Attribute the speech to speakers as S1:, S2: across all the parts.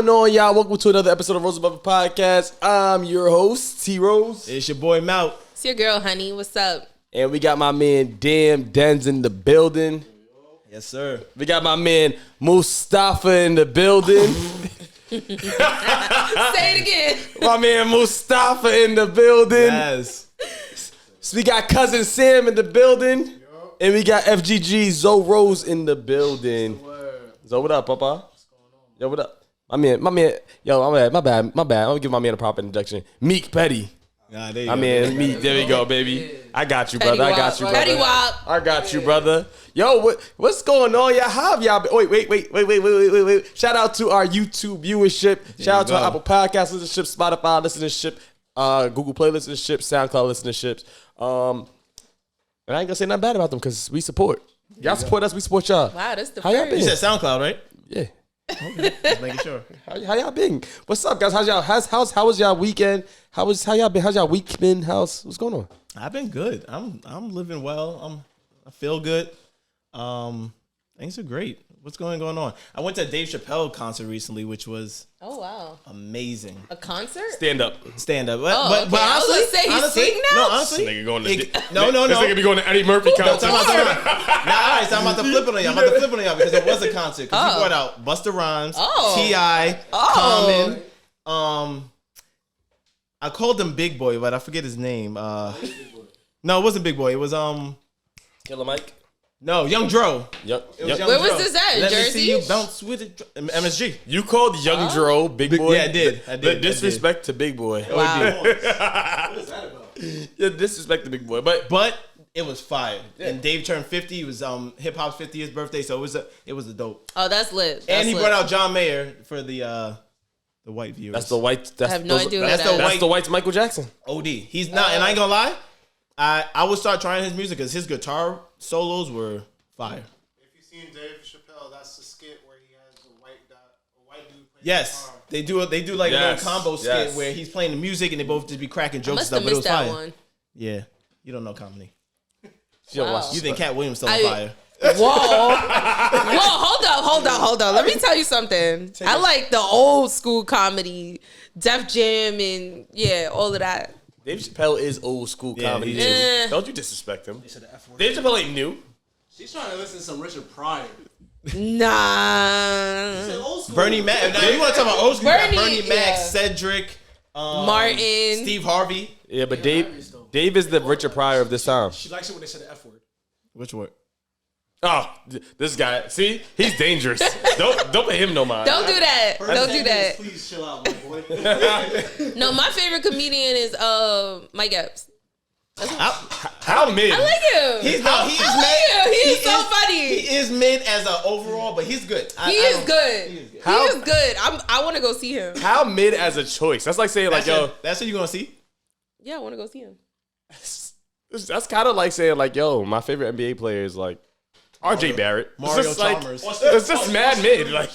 S1: going on, y'all? Welcome to another episode of Rose Above It Podcast. I'm your host, T Rose.
S2: It's your boy Mout.
S3: It's your girl, honey. What's up?
S1: And we got my man Denz in the building.
S2: Yes, sir.
S1: We got my man Mustafa in the building.
S3: Say it again.
S1: My man Mustafa in the building.
S2: Yes.
S1: So we got cousin Sam in the building. And we got FGG Zoe Rose in the building. Zoe, what up, Papa? Yo, what up? My man, yo, my bad. I'm gonna give my man a proper introduction. Meek Petty.
S2: Nah, there you
S1: My
S2: go.
S1: man, Meek. There we go, baby. I got you, brother. I got you, brother.
S3: Petty Wop.
S1: I got you, brother. Yo, what's going on? Y'all, how have y'all been? Wait. Shout out to our YouTube viewership. Shout out to our Apple Podcast listenership, Spotify listenership, Google Play listenership, SoundCloud listenerships. And I ain't gonna say nothing bad about them because we support. Y'all support us, we support y'all.
S3: Wow, that's the
S1: How y'all
S3: first.
S2: You
S1: been?
S2: said SoundCloud, right?
S1: Yeah.
S2: Just making sure.
S1: How y'all been? What's up, guys? How was y'all weekend? How y'all been? How's y'all week been? What's going on?
S2: I've been good. I'm living well. I feel good. Things are great. What's going on? I went to a Dave Chappelle concert recently, which was amazing.
S3: A concert?
S1: Stand up.
S2: Stand up.
S3: Okay.
S2: But
S3: I was
S2: honestly,
S3: gonna say, he sing now?
S2: No, honestly.
S1: Nigga going to
S2: No.
S1: This nigga be going to Eddie Murphy concert.
S2: Nah, all right, so I'm about to flip it on y'all. Because it was a concert. Because he brought out Busta Rhymes, T.I., Common. I called him Big Boy, but I forget his name. No, it wasn't Big Boy. It was
S1: Killer Mike.
S2: No, Young Dro.
S1: Yep.
S3: Where was this at?
S2: Let
S3: Jersey?
S2: me see you bounce with it. MSG.
S1: You called Young Dro Big Boy.
S2: Yeah, I did.
S1: The disrespect to Big Boy.
S3: Wow.
S4: What is that about?
S1: Yeah, disrespect to Big Boy. But
S2: it was fire. And Dave turned 50. It was hip hop's 50th birthday, so it was a dope.
S3: Oh, that's lit.
S2: And he brought out John Mayer for the white viewers.
S1: that's the white.
S3: I have no idea what that is.
S1: That's the white Michael Jackson.
S2: OD. He's not, and I ain't gonna lie. I would start trying his music because his guitar solos were fire.
S4: If you've seen Dave Chappelle, that's the skit where he has a white dude playing
S2: Yes,
S4: guitar.
S2: they do like a
S1: Yes,
S2: little combo skit
S1: yes.
S2: where he's playing the music and they both just be cracking
S3: I
S2: jokes and
S3: must
S2: stuff.
S3: have
S2: But it was
S3: missed that
S2: fire.
S3: one.
S2: Yeah, you don't know comedy.
S3: Wow.
S2: You think Cat Williams still on
S3: I-
S2: fire?
S3: Whoa, hold on. Let me tell you something. I like the old school comedy, Def Jam, and all of that.
S1: Dave Chappelle is old school comedy.
S2: he
S1: too. Don't you disrespect him. Dave Chappelle ain't new.
S4: She's trying to listen to some Richard Pryor.
S3: Nah.
S4: It's old school.
S2: Bernie Mac. Now you want to talk about old school? Bernie Mac,
S3: yeah.
S2: Cedric,
S3: Martin.
S2: Steve Harvey.
S1: Yeah, but Dave is the Richard Pryor of this time.
S4: She likes it when they say the F word.
S2: Which word?
S1: Oh, this guy. See, he's dangerous. don't pay him no mind.
S3: Don't do that. Don't do that.
S4: Please chill out, my boy.
S3: No, my favorite comedian is Mike Epps.
S1: How mid?
S3: I like him.
S2: He's
S3: so funny.
S2: He is mid as an overall, but he's good.
S3: He is good. He
S1: How-
S3: is good. I want to go see him.
S1: How mid as a choice? That's like saying
S2: That's what you're gonna see.
S3: Yeah, I want to go see him.
S1: That's kind of like saying like, yo, my favorite NBA player is like RJ Barrett.
S2: Mario
S1: it's just like,
S2: Chalmers.
S1: it's just mad mid. Like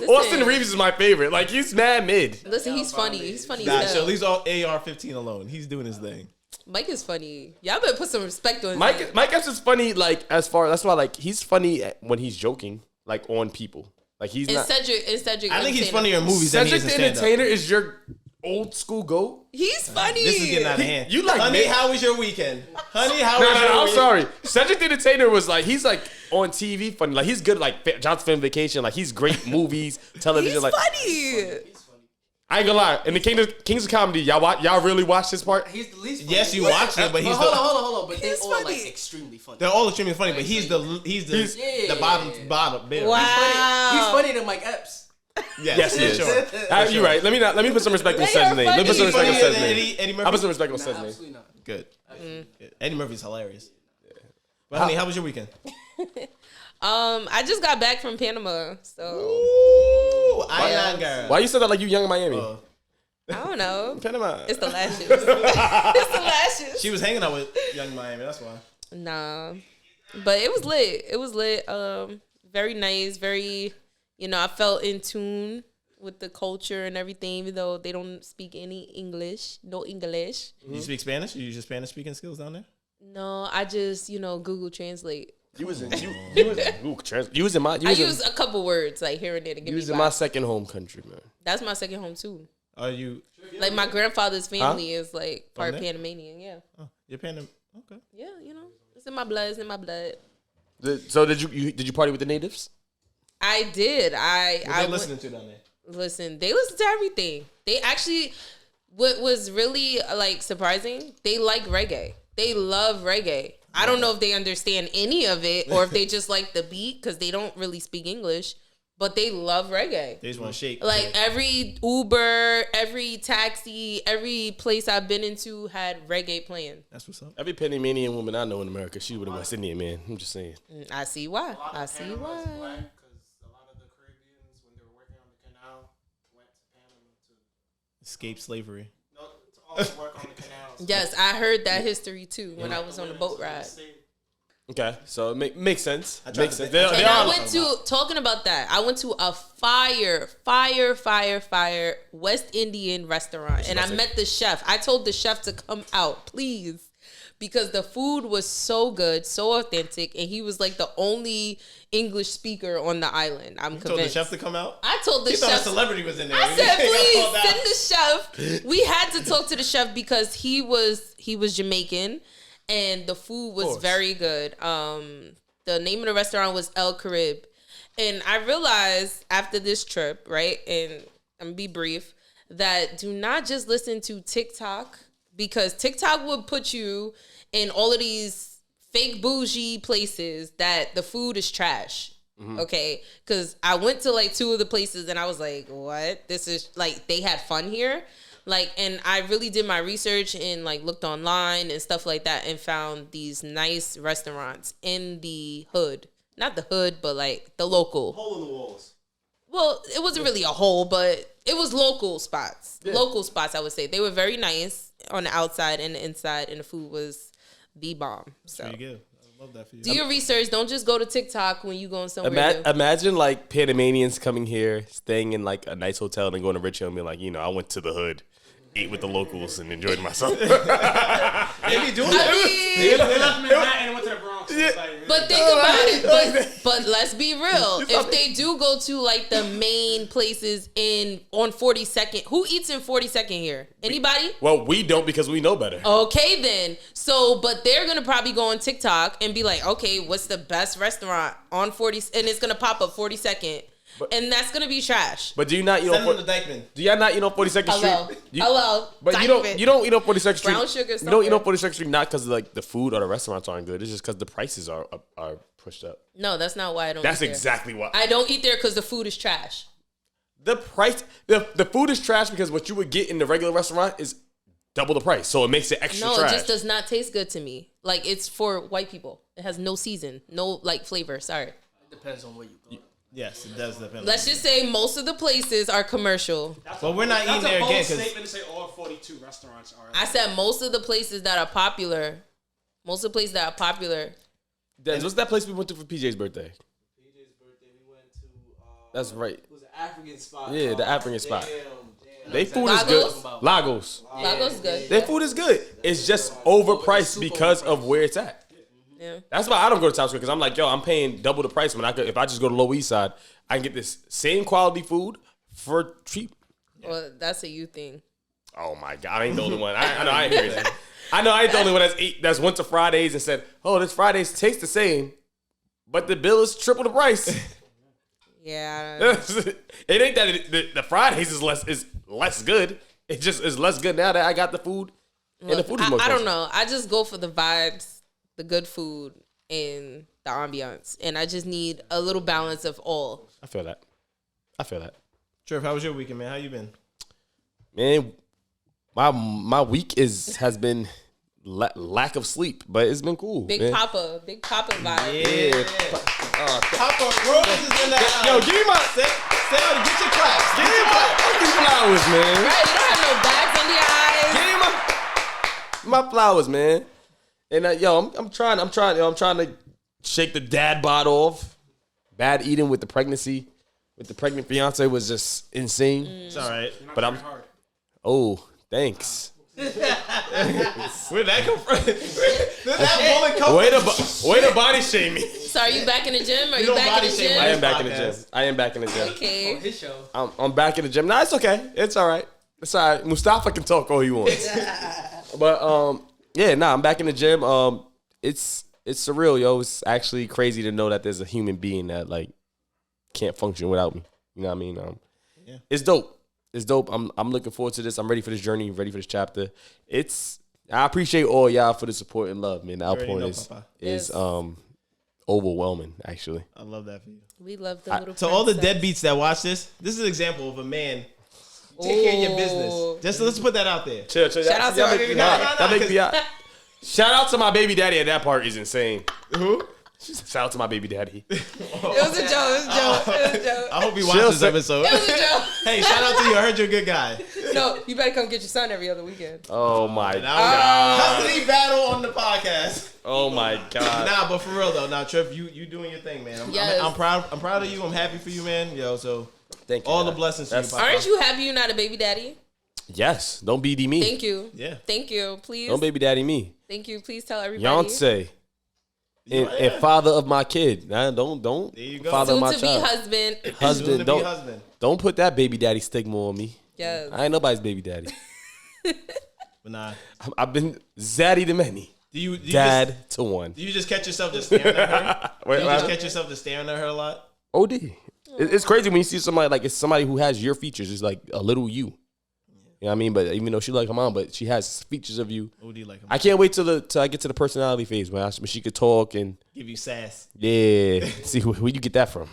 S1: Austin Reeves is my favorite. Like he's mad mid.
S3: Listen, he's funny. He's funny
S2: Nah,
S3: as
S2: so
S3: hell.
S2: leave all AR-15 alone. He's doing his thing.
S3: Mike is funny. Y'all better put some respect on his name.
S1: Mike Epps is funny. Like that's why like he's funny when he's joking like on people. Like he's
S3: And
S1: not.
S3: Cedric
S2: I think he's
S3: Entertainer.
S2: funnier in movies than he
S1: Cedric
S2: is
S1: the
S2: in stand-up.
S1: Entertainer is your old school goat.
S3: He's funny.
S2: This is getting out of hand.
S1: You like
S2: Honey,
S1: mid-
S2: how was your weekend? Honey, how was your
S1: No, I'm
S2: weekend?
S1: sorry. Cedric the Entertainer was like he's like on TV funny. Like he's good at, like John's Family Vacation. Like he's great movies, television.
S3: He's
S1: like
S3: funny.
S1: I ain't gonna lie. In the Kings of Comedy, y'all really watch this part?
S4: He's the least funny.
S2: Yes, you watched it, but he's
S4: Hold
S2: the,
S4: on. But they're
S3: He's
S4: all
S3: funny.
S4: like extremely funny.
S2: they're all extremely funny. But he's the bottom.
S3: Wow.
S4: He's funny than Mike Epps.
S1: Yes, he is.
S2: Sure.
S1: You're right. Let me put some respect on Ced's name. Let me put some respect on
S2: Funnier
S1: Ced's
S2: than
S1: name.
S2: Eddie Murphy.
S1: I put some respect on
S4: Nah,
S1: Ced's name.
S4: absolutely not.
S2: Good. Eddie Murphy's hilarious. But honey, how was your weekend?
S3: I just got back from Panama, so
S2: Ooh, Island girl.
S1: Why you said that like you young in Miami?
S3: I don't know.
S1: Panama.
S3: It's the lashes. It's the lashes.
S2: She was hanging out with Young Miami. That's why.
S3: Nah, but it was lit. It was lit. Very nice. Very, I felt in tune with the culture and everything, even though they don't speak any English. No English.
S2: You speak Spanish? You use your Spanish speaking skills down there?
S3: No, I just, Google Translate.
S1: You was in my.
S3: I use a couple words like here and there to give me.
S1: You was in my second home country, man.
S3: That's my second home too.
S2: Are you
S3: like my grandfather's family is like part Panamanian? Yeah.
S2: Oh, you're Panamanian. Okay.
S3: Yeah, you know, it's in my blood. It's in my blood.
S1: So did you party with the natives?
S3: I did.
S2: What they listening to down there?
S3: Listen, they listen to everything. They actually, what was really like surprising, they like reggae. They love reggae. I don't know if they understand any of it or if they just like the beat because they don't really speak English, but they love reggae.
S2: They just want to shake.
S3: Like every Uber, every taxi, every place I've been into had reggae playing.
S2: That's what's up.
S1: Every Panamanian woman I know in America, she with a West Indian man. I'm just saying.
S3: I see why. I see why.
S4: Because a lot of the Caribbeans, when they were working on the canal, went to Panama to
S2: escape slavery.
S4: No, to also work on the canals.
S3: Yes, I heard that history too when I was on the boat ride.
S1: Okay, so it makes sense. Makes sense.
S3: And I went to, talking about that, I went to a fire West Indian restaurant. And I met the chef. I told the chef to come out, please. Because the food was so good, so authentic. And he was like the only English speaker on the island. I'm convinced.
S2: You told the chef to come out?
S3: I told the chef.
S2: Thought a celebrity was in there.
S3: I said, please, send the chef. We had to talk to the chef because he was Jamaican. And the food was very good. The name of the restaurant was El Carib. And I realized after this trip, right, and I'm going to be brief, that do not just listen to TikTok because TikTok would put you in all of these fake bougie places that the food is trash. Mm-hmm. Okay? Because I went to like two of the places and I was like, what? This is like, they had fun here. Like, and I really did my research and like looked online and stuff like that and found these nice restaurants in the hood. Not the hood, but like the local.
S4: Hole in the walls.
S3: Well, it wasn't really a hole, but it was local spots. Yeah. Local spots, I would say. They were very nice on the outside and the inside, and the food was the bomb. So
S2: pretty good. I love that for you.
S3: Do your research. Don't just go to TikTok when you going somewhere.
S1: Imagine like Panamanians coming here, staying in like a nice hotel, and then going to Rich Hill and be like, I went to the hood. Ate with the locals and enjoyed myself.
S2: They be doing that.
S4: They left Manhattan and went to the Bronx.
S3: Yeah. But think about it. But let's be real. If they do go to like the main places on 42nd, who eats in 42nd here? Anybody?
S1: Well, we don't because we know better.
S3: Okay, then. So, but they're gonna probably go on TikTok and be like, okay, what's the best restaurant on 40? And it's gonna pop up 42nd. And that's gonna be trash.
S1: But do you not eat on 42nd Street?
S3: Hello.
S1: But you don't eat on 42nd Street.
S3: Brown sugar.
S1: You don't eat on 42nd Street not because like the food or the restaurants aren't good. It's just because the prices are pushed up.
S3: No, that's not why I don't.
S1: That's exactly why
S3: I don't eat there because the food is trash.
S1: The food is trash because what you would get in the regular restaurant is double the price, so it makes it extra trash.
S3: No, it just does not taste good to me. Like it's for white people. It has no season, no like flavor. Sorry.
S4: It depends on where you go.
S2: Yes, it does depend.
S3: Let's just say most of the places are commercial.
S2: But we're not eating there again.
S4: That's a bold statement to say all 42 restaurants are.
S3: I said most of the places that are popular. What's that place we went to for PJ's birthday?
S4: PJ's birthday, we went to.
S1: That's right.
S4: It was an African spot.
S1: Yeah, the African spot.
S4: Damn.
S1: They food is good. Lagos.
S3: Lagos is good.
S1: Their food is good. It's just overpriced because of where it's at.
S3: Yeah.
S1: That's why I don't go to Times Square because I'm like, I'm paying double the price when if I just go to Lower East Side, I can get this same quality food for cheap.
S3: Well, that's a you thing.
S1: Oh my God, I ain't the only one. I know I ain't crazy. I know I ain't the only one that's went to Fridays and said, "Oh, this Fridays tastes the same, but the bill is triple the price."
S3: Yeah.
S1: It ain't that the Fridays is less good. It just is less good now that I got the food.
S3: Look, and the food is more I don't know. I just go for the vibes. The good food and the ambiance, and I just need a little balance of all.
S1: I feel that.
S2: Trev, how was your weekend, man? How you been?
S1: Man, my week has been lack of sleep, but it's been cool.
S3: Big Papa vibe.
S2: Yeah. Papa Rose is in that.
S1: Yo, give me my
S2: get your claps.
S1: Give me my fucking flowers, man.
S3: Right, you don't have no bags under your eyes.
S1: Give me my flowers, man. And I'm trying to shake the dad bod off. Bad eating with the pregnancy, with the pregnant fiance was just insane.
S2: It's all right,
S1: but I'm. Oh, thanks.
S2: Where'd that come from? Where'd that bullet come from?
S1: Way to body shame me.
S3: So are you back in the gym? Are
S2: You
S3: you
S2: don't
S3: back in
S2: body
S3: the
S2: shame
S3: gym?
S1: I am back in the gym. I am back in the gym.
S3: Okay.
S5: On his show.
S1: I'm back in the gym. Nah, it's okay. It's all right. It's all right. Mustafa can talk all he wants. But yeah, nah, I'm back in the gym. It's surreal, yo. It's actually crazy to know that there's a human being that like can't function without me. You know what I mean?
S2: Yeah.
S1: It's dope. It's dope. I'm looking forward to this. I'm ready for this journey. Ready for this chapter. I appreciate all y'all for the support and love, man. The outpouring is overwhelming, actually.
S2: I love that for you.
S3: We love the little.
S2: To all the deadbeats that watch this is an example of a man. Take care of your business. Just let's put that out there.
S1: Chill.
S3: Shout out to our baby daddy.
S1: Shout out to my baby daddy, and that part is insane.
S2: Who?
S1: Shout out to my baby daddy.
S3: It was a joke.
S2: I hope he watches this episode.
S3: It was a joke.
S2: Hey, shout out to you. I heard you're a good guy.
S3: No, you better come get your son every other weekend.
S1: Oh my god.
S2: Custody battle on the podcast.
S1: Oh my god.
S2: Nah, but for real though, Tripp, you doing your thing, man. I'm proud of you. I'm happy for you, man. Yo, so
S1: thank you.
S2: All the blessings to you, Papa.
S3: Aren't you happy you're not a baby daddy?
S1: Yes. Don't BD me.
S3: Thank you.
S2: Yeah.
S3: Thank you. Please.
S1: Don't baby daddy me.
S3: Thank you. Please tell everybody.
S1: Beyonce. And father of my kid. Nah, don't.
S2: There you go.
S1: Father of my
S3: Soon to
S1: child.
S3: be husband.
S1: Husband. Don't put that baby daddy stigma on me.
S3: Yes.
S1: I ain't nobody's baby daddy.
S2: But nah.
S1: I've been zaddy to many.
S2: Do you
S1: dad to one.
S2: Do you just catch yourself just staring at her? Do you just catch yourself just staring at her a lot?
S1: OD. It's crazy when you see somebody like it's somebody who has your features. It's like a little you. You know what I mean? But even though she like her mom, but she has features of you.
S2: OD like her mom.
S1: I can't wait till I get to the personality phase when she could talk and
S2: give you sass.
S1: Yeah. See where you get that from.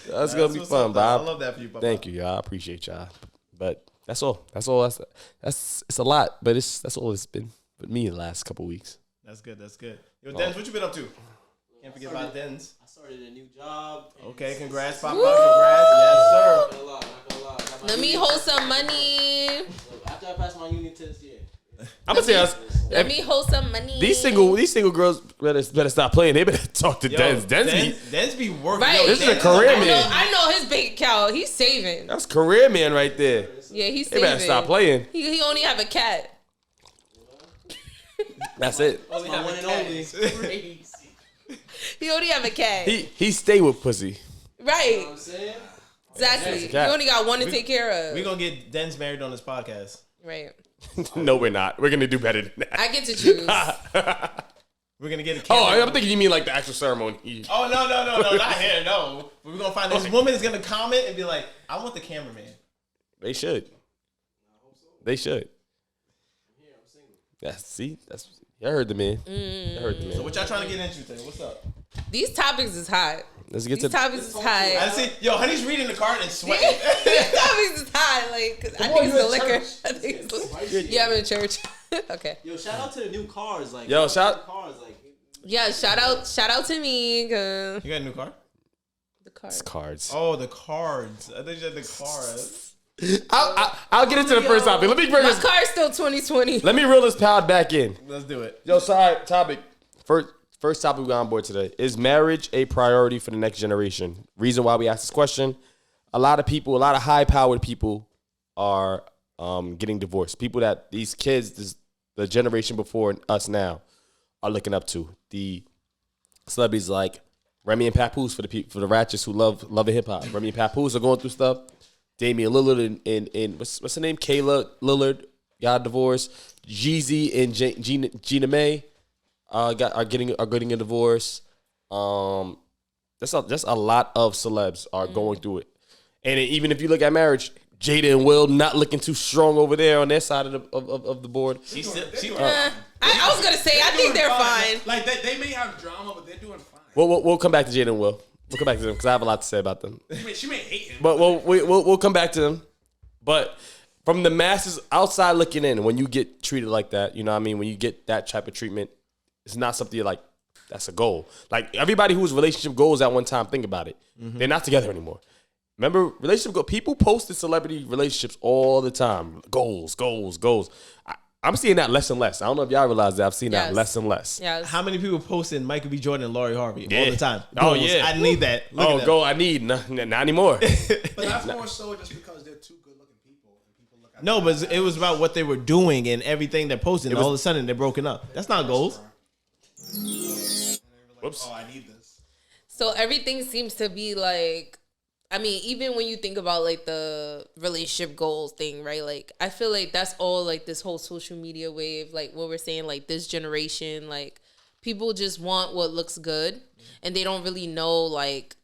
S1: That's gonna be fun, Bob.
S2: I love that for you, Papa.
S1: Thank you, y'all. I appreciate y'all. But that's all. That's it's a lot, but that's all it's been with me the last couple weeks.
S2: That's good. Yo, Denz, what you been up to? Can't forget about Denz.
S5: I started a new job.
S2: Okay, congrats, Papa. Congrats. Yes, sir.
S5: Not gonna lie.
S3: Let me hold some money.
S5: After I pass my union test, yeah.
S1: I'm gonna say us.
S3: Let me hold some money.
S1: These single girls better stop playing. They better talk to Denz.
S2: Denz be working.
S3: Right.
S1: Yo, this is a career man.
S3: I know his bank account. He's saving.
S1: That's career man right there.
S3: Yeah, he's
S1: they
S3: saving.
S1: better stop playing.
S3: He only have a cat.
S1: That's it.
S5: Only my one and only. Crazy.
S3: He only have a cat.
S1: He stay with pussy.
S3: Right.
S5: You know what I'm saying?
S3: Exactly. You only got one to take care of.
S2: We're gonna get Denz married on this podcast.
S3: Right.
S1: No, we're not. We're gonna do better than that.
S3: I get to choose.
S2: We're gonna get a camera.
S1: Oh, I'm thinking you mean like the actual ceremony.
S2: Oh, no, not here, no. We're gonna find this woman is gonna comment and be like, I want the cameraman.
S1: They should. They should. Yeah, see? I heard the man. I heard the man.
S2: So what y'all trying to get into today? What's up?
S3: These topics is hot.
S1: Let's get
S3: These topics is hot.
S2: I see. Yo, honey's reading the card and sweating.
S3: These topics is hot. Like, 'cause I think it's the liquor. I think it's yeah, I'm in church. Okay.
S5: Yo, shout out to the new cars. Like,
S1: yo, shout.
S5: Cars, like.
S3: Yeah, shout out to me.
S2: You got a new car?
S3: The cards.
S1: It's cards.
S2: Oh, the cards. I think you had the cards.
S1: I'll get into the first topic. Let me bring
S3: my
S1: this.
S3: car's still 2020.
S1: Let me reel this pod back in.
S2: Let's do it.
S1: Yo, sorry, topic. First topic we got on board today. Is marriage a priority for the next generation? Reason why we asked this question, a lot of high-powered people are getting divorced. People that these kids, the generation before us now, are looking up to. The celebrities like Remy and Papoose for the ratchets who love and hip-hop. Remy and Papoose are going through stuff. Damian Lillard and what's her name? Kayla Lillard got divorced. Jeezy and Gina May are getting a divorce. That's a lot of celebs are going through it. And even if you look at marriage, Jada and Will not looking too strong over there on their side of the board.
S3: I was gonna say I think they're fine.
S4: Like they may have drama, but they're doing fine.
S1: We'll come back to Jada and Will. We'll come back to them because I have a lot to say about them.
S4: She may hate him.
S1: But we'll come back to them. But from the masses outside looking in, when you get treated like that, you know what I mean? When you get that type of treatment, it's not something you're like, that's a goal. Like everybody who was relationship goals at one time, think about it. Mm-hmm. They're not together anymore. Remember, relationship goals? People posted celebrity relationships all the time. Goals. I'm seeing that less and less. I don't know if y'all realize that. I've seen that less and less.
S3: Yes.
S2: How many people posting Michael B. Jordan and Laurie Harvey all the time?
S1: Oh,
S2: Goals.
S1: yeah.
S2: I need that.
S1: Goal I need. Not anymore.
S4: But that's more so just because they're two good-looking people, and people look
S2: No, but it was about what they were doing and everything they're posting. And all of a sudden, they're broken up. That's not goals.
S1: Whoops.
S4: Oh, I need this.
S3: So everything seems to be like, I mean, even when you think about like the relationship goals thing, right? Like, I feel like that's all like this whole social media wave, like what we're saying, like this generation, like people just want what looks good and they don't really know like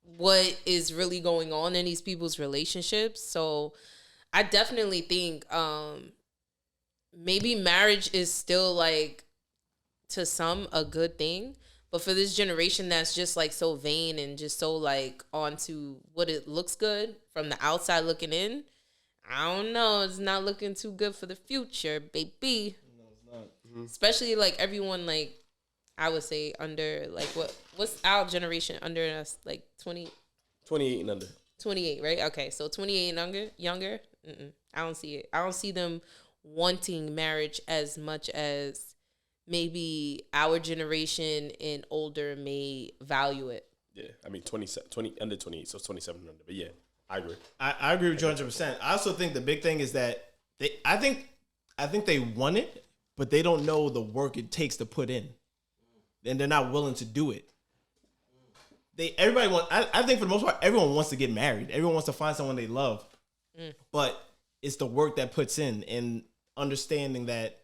S3: what is really going on in these people's relationships. So I definitely think maybe marriage is still like to some a good thing. But for this generation that's just like so vain and just so like onto what it looks good from the outside looking in, I don't know. It's not looking too good for the future, baby.
S2: No, it's not.
S1: Mm-hmm.
S3: Especially like everyone like, I would say under like what's our generation under us, like
S1: 28 and under.
S3: 28, right? Okay, so 28 and younger. I don't see it. I don't see them wanting marriage as much as maybe our generation and older may value it.
S1: Yeah, I mean 20 under 28, so it's 27 and under. But yeah, I agree.
S2: I agree with you 100%. I also think the big thing is that I think they want it, but they don't know the work it takes to put in, and they're not willing to do it. I think for the most part, everyone wants to get married. Everyone wants to find someone they love, but it's the work that puts in and understanding that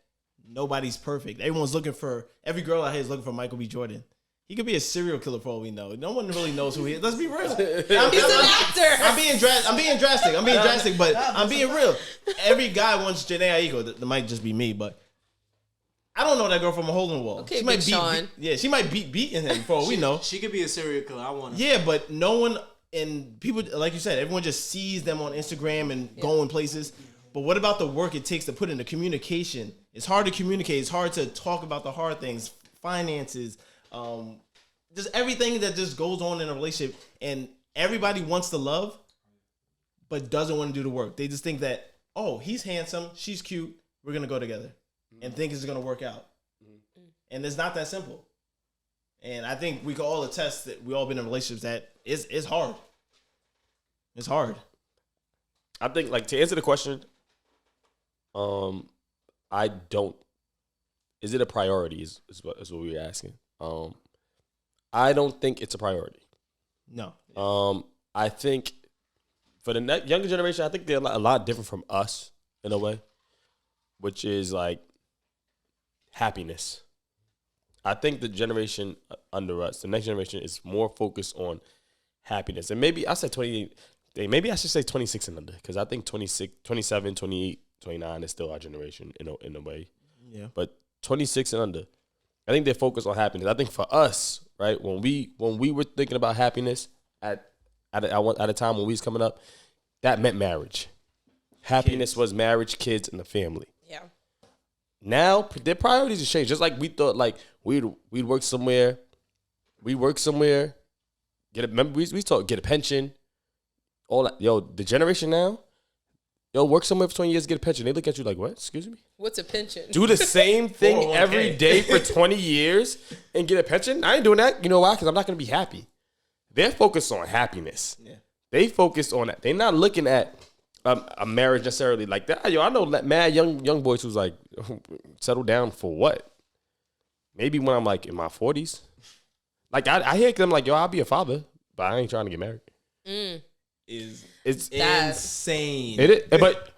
S2: nobody's perfect. Every girl out here is looking for Michael B. Jordan. He could be a serial killer for all we know. No one really knows who he is. Let's be real.
S3: He's an actor.
S2: I'm being drastic, but I'm being real. Every guy wants Janae Aiko. That might just be me, but I don't know that girl from a hole in the wall.
S3: Okay,
S2: she might
S3: Sean.
S2: she might be beating him for all we know.
S5: She could be a serial killer. I want her.
S2: Yeah, but no one, and people, like you said, everyone just sees them on Instagram and going places. But what about the work it takes to put in the communication? It's hard to communicate. It's hard to talk about the hard things, finances, just everything that just goes on in a relationship. And everybody wants to love, but doesn't want to do the work. They just think that, oh, he's handsome, she's cute, we're going to go together and think it's going to work out. And it's not that simple. And I think we can all attest that we all been in relationships that it's hard. It's hard.
S1: I think, like, to answer the question, I don't. Is it a priority? Is what we were asking. I don't think it's a priority.
S2: No.
S1: I think for the younger generation, I think they're a lot different from us in a way, which is like happiness. I think the generation under us, the next generation, is more focused on happiness. And maybe I said 28. Maybe I should say 26 and under, because I think 26, 27, 28, 29 is still our generation in a way.
S2: Yeah.
S1: But 26 and under, I think they're focused on happiness. I think for us, right, when we were thinking about happiness at a time when we was coming up, that meant marriage. Happiness was marriage, kids, and the family.
S3: Yeah.
S1: Now their priorities have changed. Just like we thought, like we'd work somewhere, get a pension. All that, the generation now, work somewhere for 20 years, get a pension. They look at you like, what? Excuse me?
S3: What's a pension?
S1: Do the same thing
S2: 401k.
S1: every day for 20 years and get a pension? I ain't doing that. You know why? Because I'm not going to be happy. They're focused on happiness. Yeah. They focused on that. They're not looking at a marriage necessarily like that. I know mad young boys who's like, settle down for what? Maybe when I'm like in my 40s. Like I hear them like, I'll be a father, but I ain't trying to get married.
S2: It's
S3: That-
S2: insane.
S1: It is, but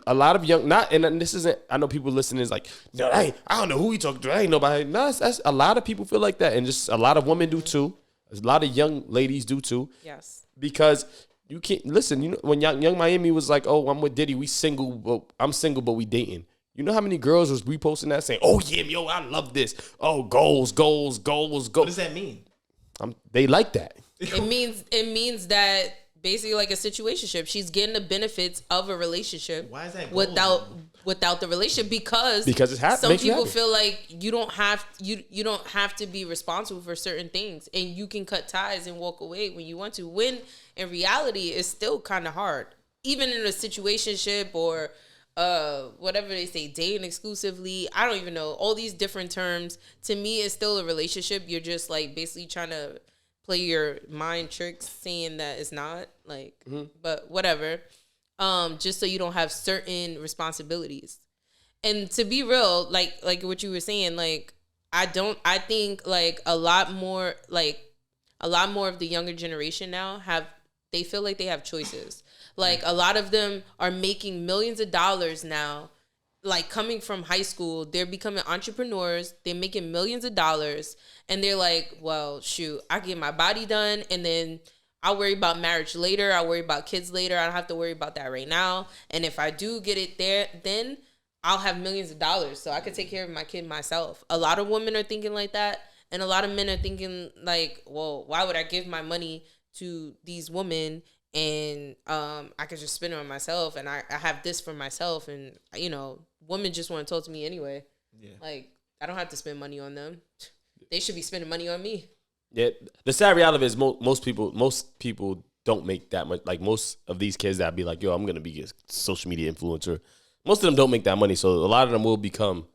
S1: a lot of young, and this isn't. I know people listening is like, no, I don't know who he talking to. I ain't nobody. No, that's a lot of people feel like that, and just a lot of women do too. A lot of young ladies do too.
S3: Yes.
S1: Because you can't listen. You know, when young Miami was like, "Oh, I'm with Diddy. We single, but I'm single, but we dating." You know how many girls was reposting that saying, "Oh yeah, I love this. Oh, goals."
S2: What does that mean?
S1: They like that.
S3: It means that basically like a situationship. She's getting the benefits of a relationship.
S2: Why is that
S3: without the relationship? Because
S1: it's
S3: some
S1: makes you
S3: people
S1: happy.
S3: feel like you don't have to be responsible for certain things, and you can cut ties and walk away when you want to. When in reality, it's still kind of hard, even in a situationship or whatever they say, dating exclusively. I don't even know all these different terms. To me, it's still a relationship. You're just like basically trying to play your mind tricks, saying that it's not like, but whatever. just so you don't have certain responsibilities. And to be real, like what you were saying, like I think like a lot more of the younger generation now they feel like they have choices. Like a lot of them are making millions of dollars now. Like coming from high school, they're becoming entrepreneurs. They're making millions of dollars, and they're like, "Well, shoot, I get my body done, and then I'll worry about marriage later. I'll worry about kids later. I don't have to worry about that right now. And if I do get it there, then I'll have millions of dollars, so I can take care of my kid myself." A lot of women are thinking like that, and a lot of men are thinking like, "Well, why would I give my money to these women?" And I could just spend it on myself, and I have this for myself, and women just want to talk to me anyway. Yeah. Like I don't have to spend money on them; they should be spending money on me.
S1: Yeah, the sad reality is most people don't make that much. Like most of these kids that be like, "Yo, I'm gonna be a social media influencer." Most of them don't make that money, so a lot of them will become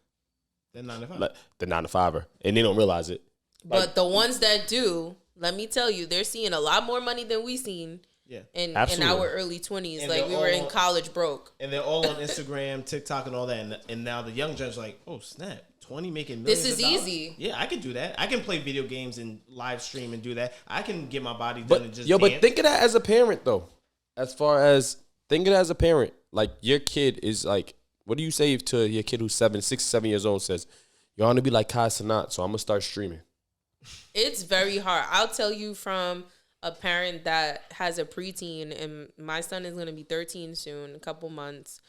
S2: the 9-to-5,
S1: like the 9-to-5er, and they don't realize it.
S3: But the ones that do, let me tell you, they're seeing a lot more money than we seen. Yeah, in our early 20s, and like we were in college broke,
S2: and they're all on Instagram, TikTok, and all that. And now the young judge like, oh snap, 20 making millions.
S3: This is easy.
S2: Yeah, I can do that. I can play video games and live stream and do that. I can get my body done and just
S1: dance.
S2: But
S1: think of that as a parent though. As far as think of it as a parent, like your kid is like, what do you say to your kid who's 6, 7 years old says, "You want to be like Kai Cenat, so I'm gonna start streaming."
S3: It's very hard. I'll tell you from a parent that has a preteen, and my son is going to be 13 soon, a couple months,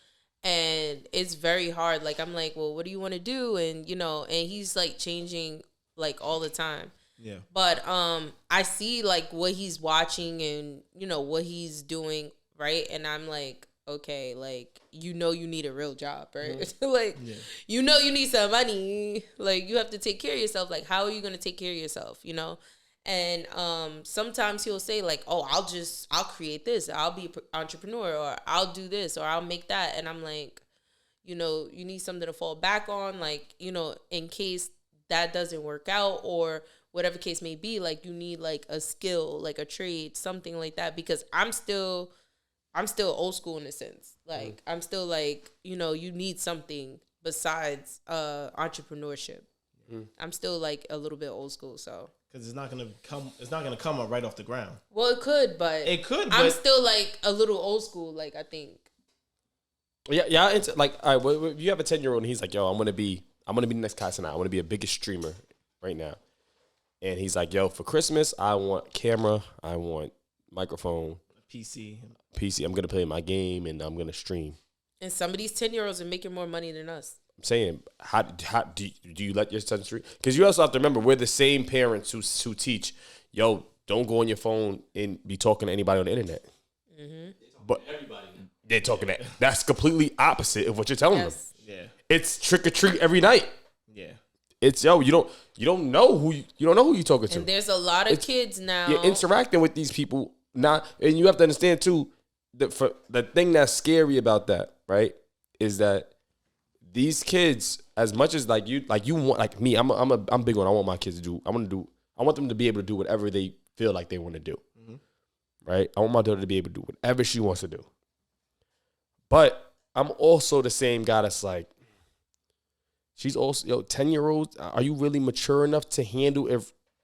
S3: and it's very hard. Like I'm like, well, what do you want to do? And and he's like changing like all the time. Yeah. But I see like what he's watching and what he's doing, right? And I'm like, okay, like you need a real job, right? Mm-hmm. Like you need some money. Like you have to take care of yourself. Like how are you going to take care of yourself, And sometimes he'll say like, "Oh, I'll create this. I'll be an entrepreneur, or I'll do this, or I'll make that." And I'm like, you need something to fall back on, like, in case that doesn't work out or whatever case may be. Like you need like a skill, like a trade, something like that. Because I'm still old school in a sense. Like I'm still like, you need something besides entrepreneurship. I'm still like a little bit old school, so.
S2: Because it's not gonna come up right off the ground.
S3: Well, it could, but I'm still like a little old school. Like I think.
S1: Yeah. It's like, all right, if you have a 10-year-old and he's like, "Yo, I'm gonna be the next Kai Cenat. I want to be a biggest streamer right now," and he's like, "Yo, for Christmas, I want camera, I want microphone,
S2: PC.
S1: I'm gonna play my game and I'm gonna stream."
S3: And some of these 10-year-olds are making more money than us.
S1: I'm saying, how do you let your son stream? Because you also have to remember, we're the same parents who teach, "Yo, don't go on your phone and be talking to anybody on the internet." Mm-hmm. But everybody, they're talking that. That's completely opposite of what you're telling them. Yeah, it's trick or treat every night. Yeah, it's you don't know who you're talking to.
S3: And there's a lot of kids now.
S1: You're interacting with these people now, and you have to understand too. The thing that's scary about that, right, is that these kids, as much as like you want, like me, I'm big on. I want my kids to do. I want them to be able to do whatever they feel like they want to do. Mm-hmm. Right? I want my daughter to be able to do whatever she wants to do. But I'm also the same guy that's like, she's also 10-year-olds. Are you really mature enough to handle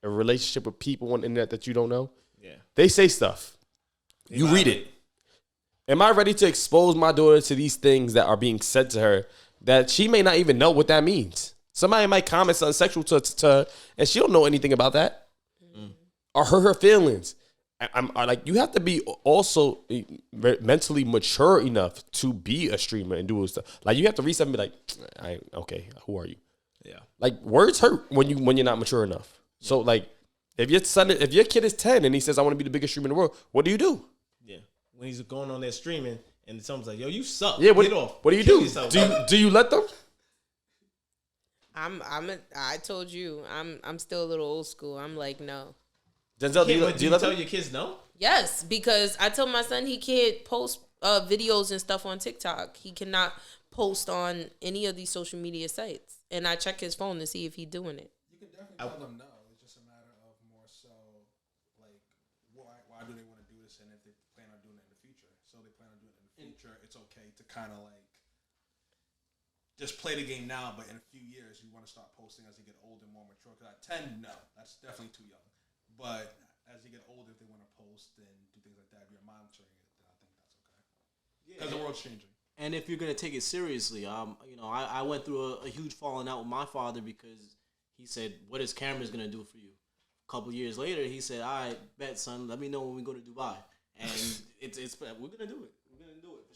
S1: a relationship with people on the internet that you don't know? Yeah, they say stuff. You read it. Am I ready to expose my daughter to these things that are being said to her that she may not even know what that means? Somebody might comment something sexual to her, and she don't know anything about that. Mm. Or hurt her feelings. I'm like, you have to be also mentally mature enough to be a streamer and do stuff. Like you have to read something and be like, okay, who are you? Yeah. Like words hurt when you're not mature enough. Yeah. So like if your kid is 10 and he says, "I want to be the biggest streamer in the world," what do you do?
S2: Yeah. When he's going on there streaming and someone's like, "Yo, you suck."
S1: Yeah,
S2: get off.
S1: What do you do? Do you let them?
S3: I told you, I'm still a little old school. I'm like, no.
S2: Denzel, do you tell your kids no?
S3: Yes, because I told my son he can't post videos and stuff on TikTok. He cannot post on any of these social media sites. And I check his phone to see if he's doing it.
S4: You can definitely tell them no. It's just a matter of more so, like, why do they want to do this and if they plan on doing it in the future. So they plan on doing it in the future.
S6: mature, it's okay to kind of like just play the game now, but in a few years you want to start posting as you get older, more mature. Because at 10, no, that's definitely too young. But as you get older, if they want to post and do things like that, if you're monitoring it, then I think that's okay. Because the world's changing.
S5: And if you're gonna take it seriously, I went through a huge falling out with my father because he said, "What is cameras gonna do for you?" A couple years later, he said, "All right, bet son, let me know when we go to Dubai." And it's we're gonna do it. We're gonna do it for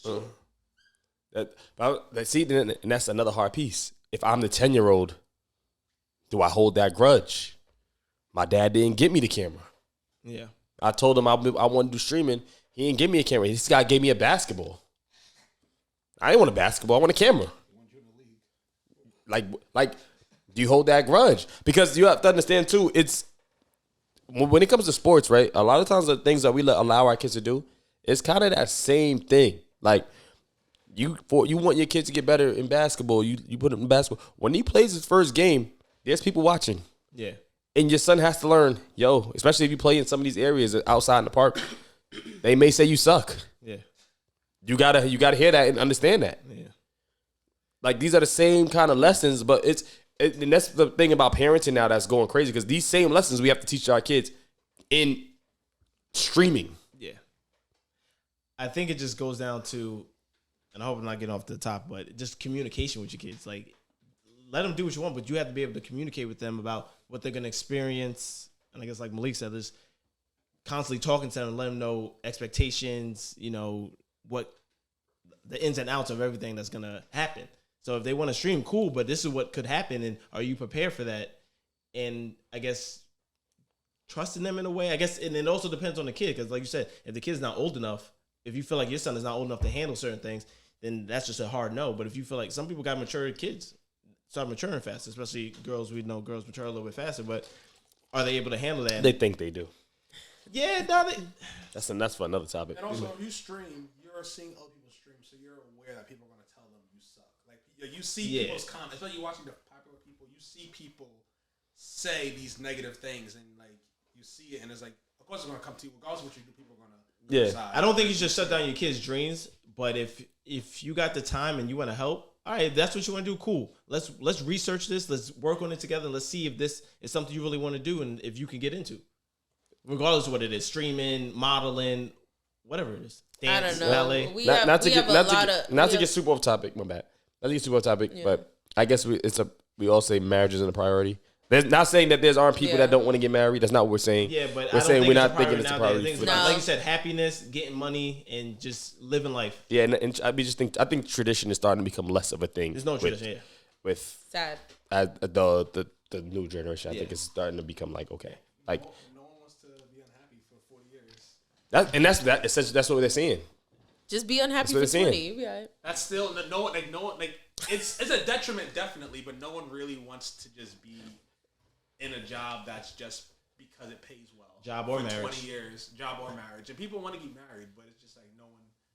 S5: sure.
S1: See, and that's another hard piece. If I'm the 10-year-old, do I hold that grudge? My dad didn't get me the camera.
S2: Yeah.
S1: I told him I want to do streaming. He didn't give me a camera. This guy gave me a basketball. I didn't want a basketball. I want a camera. Like, do you hold that grudge? Because you have to understand too. It's when it comes to sports, right? A lot of times the things that we allow our kids to do, it's kind of that same thing. Like you want your kids to get better in basketball. You put them in basketball. When he plays his first game, there's people watching.
S2: Yeah.
S1: And your son has to learn, especially if you play in some of these areas outside in the park, they may say you suck.
S2: Yeah.
S1: You gotta hear that and understand that.
S2: Yeah.
S1: Like these are the same kind of lessons, but and that's the thing about parenting now that's going crazy because these same lessons we have to teach our kids in streaming.
S2: Yeah. I think it just goes down to, and I hope I'm not getting off the top, but just communication with your kids. Like, let them do what you want, but you have to be able to communicate with them about what they're going to experience. And I guess like Malik said, there's constantly talking to them and let them know expectations, what the ins and outs of everything that's going to happen. So if they want to stream, cool, but this is what could happen, and are you prepared for that? And I guess trusting them in a way, I guess, and it also depends on the kid, because like you said, if the kid's not old enough, if you feel like your son is not old enough to handle certain things, then that's just a hard no. But if you feel like some people got mature kids, start maturing fast, especially girls, we know girls mature a little bit faster, but are they able to handle that?
S1: They think they do.
S2: Yeah, no,
S1: That's for another topic.
S6: And also, if you stream, you're seeing other people stream, so you're aware that people are going to tell them you suck. Like, you see people's comments, especially watching the popular people, you see people say these negative things, and like you see it, and it's like, of course, it's going to come to you. Regardless of what you do, people are going to decide.
S2: I don't think you should shut down your kids' dreams, but if you got the time and you want to help, all right, if that's what you want to do, cool. Let's research this. Let's work on it together. Let's see if this is something you really want to do and if you can get into. Regardless of what it is, streaming, modeling, whatever it is. Dance,
S3: I don't know.
S2: ballet.
S1: Not to get super off topic, my bad. Not to get super off topic, but I guess we all say marriage isn't a priority. There's not saying that there aren't people that don't want to get married. That's not what we're saying.
S2: Yeah, but
S1: we're saying we're not thinking it's a priority.
S2: Like you said, happiness, getting money, and just living life.
S1: Yeah, and I think tradition is starting to become less of a thing.
S2: There's no tradition.
S3: With sad.
S1: The new generation, I think is starting to become like okay, like. That's what they're saying.
S3: Just be unhappy for 20. You'll be all right.
S6: That's still no one. It's a detriment definitely, but no one really wants to just be in a job that's just because it pays well.
S2: Job or
S6: for
S2: marriage.
S6: 20 years, job or marriage, and people want to get married, but it's just like no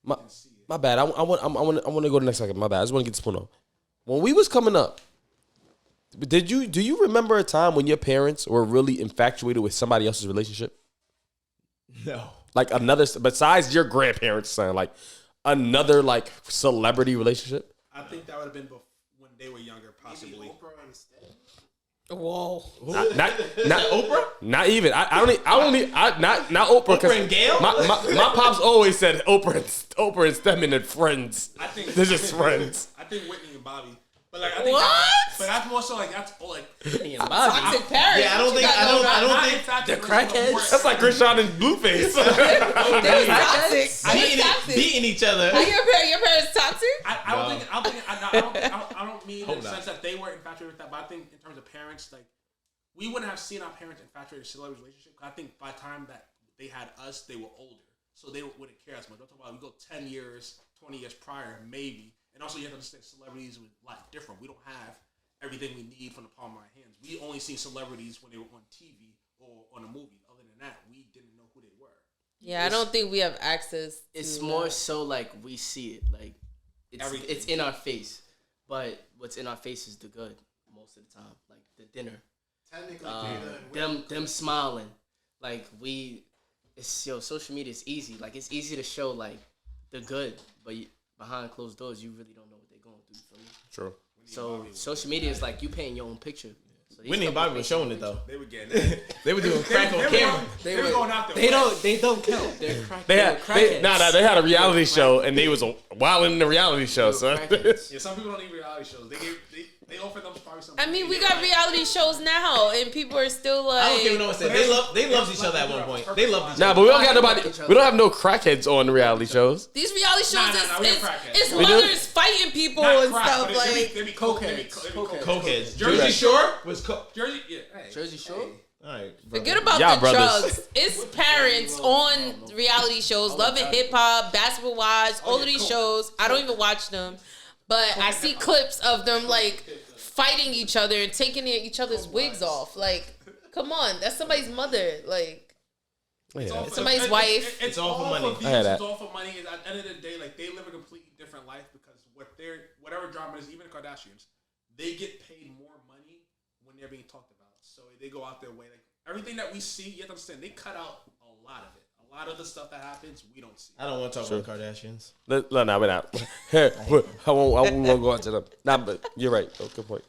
S6: one can see it.
S1: My bad. I want to go to the next second. My bad. I just want to get this point on. When we was coming up, do you remember a time when your parents were really infatuated with somebody else's relationship?
S2: No.
S1: Like another, besides your grandparents' son, like another like celebrity relationship.
S6: I think that would have been when they were younger, possibly.
S3: Whoa.
S1: Not Oprah. Not even. Not Oprah.
S2: Oprah and Gail.
S1: My pops always said Oprah and Stedman and friends.
S6: I think
S1: they're just friends.
S6: I think Whitney and Bobby. But like I think but that's more so like that's all like
S3: Whitney and Bobby. Toxic parents.
S2: Yeah, I don't think
S3: the crackheads.
S1: That's like Krishan and Blueface.
S3: They toxic.
S2: Beating each other.
S3: Are your parents toxic?
S6: I don't mean in the sense that they were infatuated with that, but I think in terms of parents, like we wouldn't have seen our parents infatuated with celebrity relationship. I think by the time that they had us, they were older, so they wouldn't care as much. I'm talking about we go 10 years, 20 years prior, maybe. And also, you have to understand celebrities with life different. We don't have everything we need from the palm of our hands. We only see celebrities when they were on TV or on a movie. Other than that, we didn't know who they were.
S3: Yeah, I don't think we have access.
S7: It's more so like we see it, like it's in our face. But what's in our face is the good most of the time, like the dinner. Technically, them smiling, like social media is easy. Like it's easy to show like the good, but behind closed doors, you really don't know what they're going through. You feel me?
S1: True.
S7: So social media is like you painting your own picture. So
S2: Whitney and Bobby were showing it though.
S6: They were getting it.
S2: They were doing crack on camera.
S6: They were going out there.
S7: They don't count. They're crack.
S1: They had a reality show and they was wilding in the reality show, son.
S6: Yeah, some people don't need reality shows. They offer them probably something.
S3: I mean, we got reality shows now, and people are still like.
S2: I don't care what no one said. They loved each other at one point. They loved each other.
S1: Nah, but we don't got nobody. We don't have no crackheads on the reality shows.
S3: These reality shows it's
S1: We do?
S3: mothers fighting people
S6: Not
S3: and
S6: crack,
S3: stuff
S6: but
S3: like.
S6: they be
S2: Cokeheads.
S6: Jersey Shore
S2: was
S6: Jersey, yeah. Hey.
S7: Jersey Shore.
S2: All right.
S3: Forget about
S1: Y'all
S3: the
S1: brothers.
S3: drugs. It's parents on reality shows, Love and Hip Hop, Basketball Wives, all of these shows. I don't even watch them, but I see clips of them like fighting each other and taking each other's wigs off. Like, come on, that's somebody's mother. Like, somebody's wife.
S6: It's all for money. It's all for money. At the end of the day, like they live a completely different life because whatever drama is, even the Kardashians, they get paid more money when they're being talked about. So they go out their way. Like everything that we see, you have to understand, they cut out a lot of it. A lot of the stuff that happens, we don't see.
S2: I don't want to talk about the Kardashians.
S1: No, we're not. I won't go into them. Nah, but you're right. Oh, good point.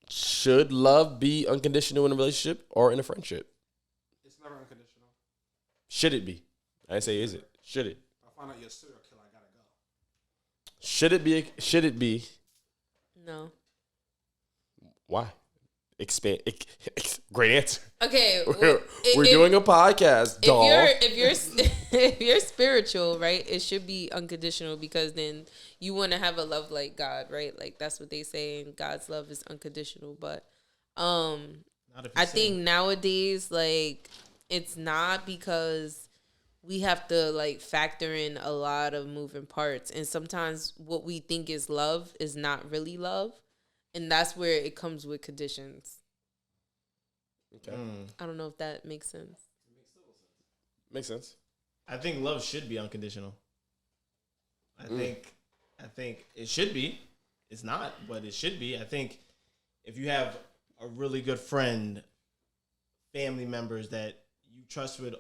S1: Should love be unconditional in a relationship or in a friendship?
S6: It's never unconditional.
S1: Should it be? I didn't say is it. Should it?
S6: If I find out you're a serial killer, I gotta go.
S1: Should it be? Should it be?
S3: No.
S1: Why? Expand. Great answer.
S3: Okay,
S1: We're doing a podcast, dog.
S3: If you're spiritual, right, it should be unconditional because then you want to have a love like God, right? Like that's what they say, and God's love is unconditional. But I think nowadays, like it's not because we have to like factor in a lot of moving parts, and sometimes what we think is love is not really love, and that's where it comes with conditions.
S1: Okay.
S3: I don't know if that makes sense.
S1: Makes sense.
S2: I think love should be unconditional. I think it should be. It's not, but it should be. I think if you have a really good friend, family members that you trust with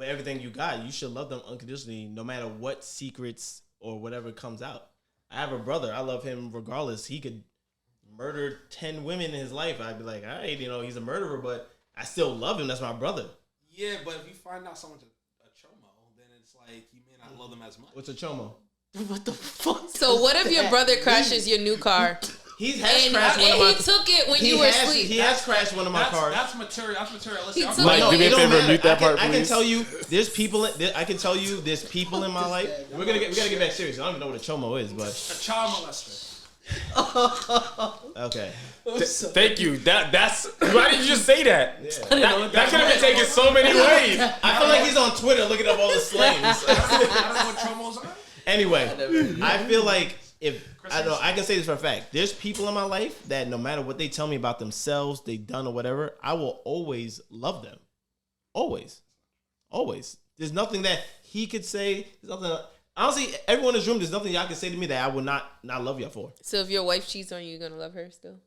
S2: everything you got, you should love them unconditionally, no matter what secrets or whatever comes out. I have a brother. I love him regardless. He could murder 10 women in his life. I'd be like, all right, he's a murderer, but I still love him. That's my brother.
S6: Yeah, but if you find out someone's a chomo, then it's like you may not love them as much.
S2: What's a chomo?
S7: What the fuck?
S3: So what if your brother crashes your new car?
S2: He has crashed one of
S3: my.
S2: my.
S3: He took it when you were asleep.
S2: He has crashed one of my cars.
S6: That's material. Listen,
S3: He
S1: Mike, do me a favor, mute that part,
S2: I can
S1: please.
S2: tell you, there's people. I can tell you, there's people in my life. We gotta get back serious. I don't even know what a chomo is, but
S6: a child molester.
S2: okay.
S1: Thank you. That's why did you just say that?
S2: Yeah.
S1: That could have been taken so many ways.
S2: I feel like he's on Twitter looking up all the slangs.
S6: I don't know what chomos are.
S2: Anyway, I feel like I can say this for a fact. There's people in my life that no matter what they tell me about themselves, they've done or whatever, I will always love them. Always. Always. There's nothing that he could say. There's nothing. Honestly, everyone in this room, there's nothing y'all can say to me that I would not love y'all for.
S3: So if your wife cheats on you, you're gonna love her still?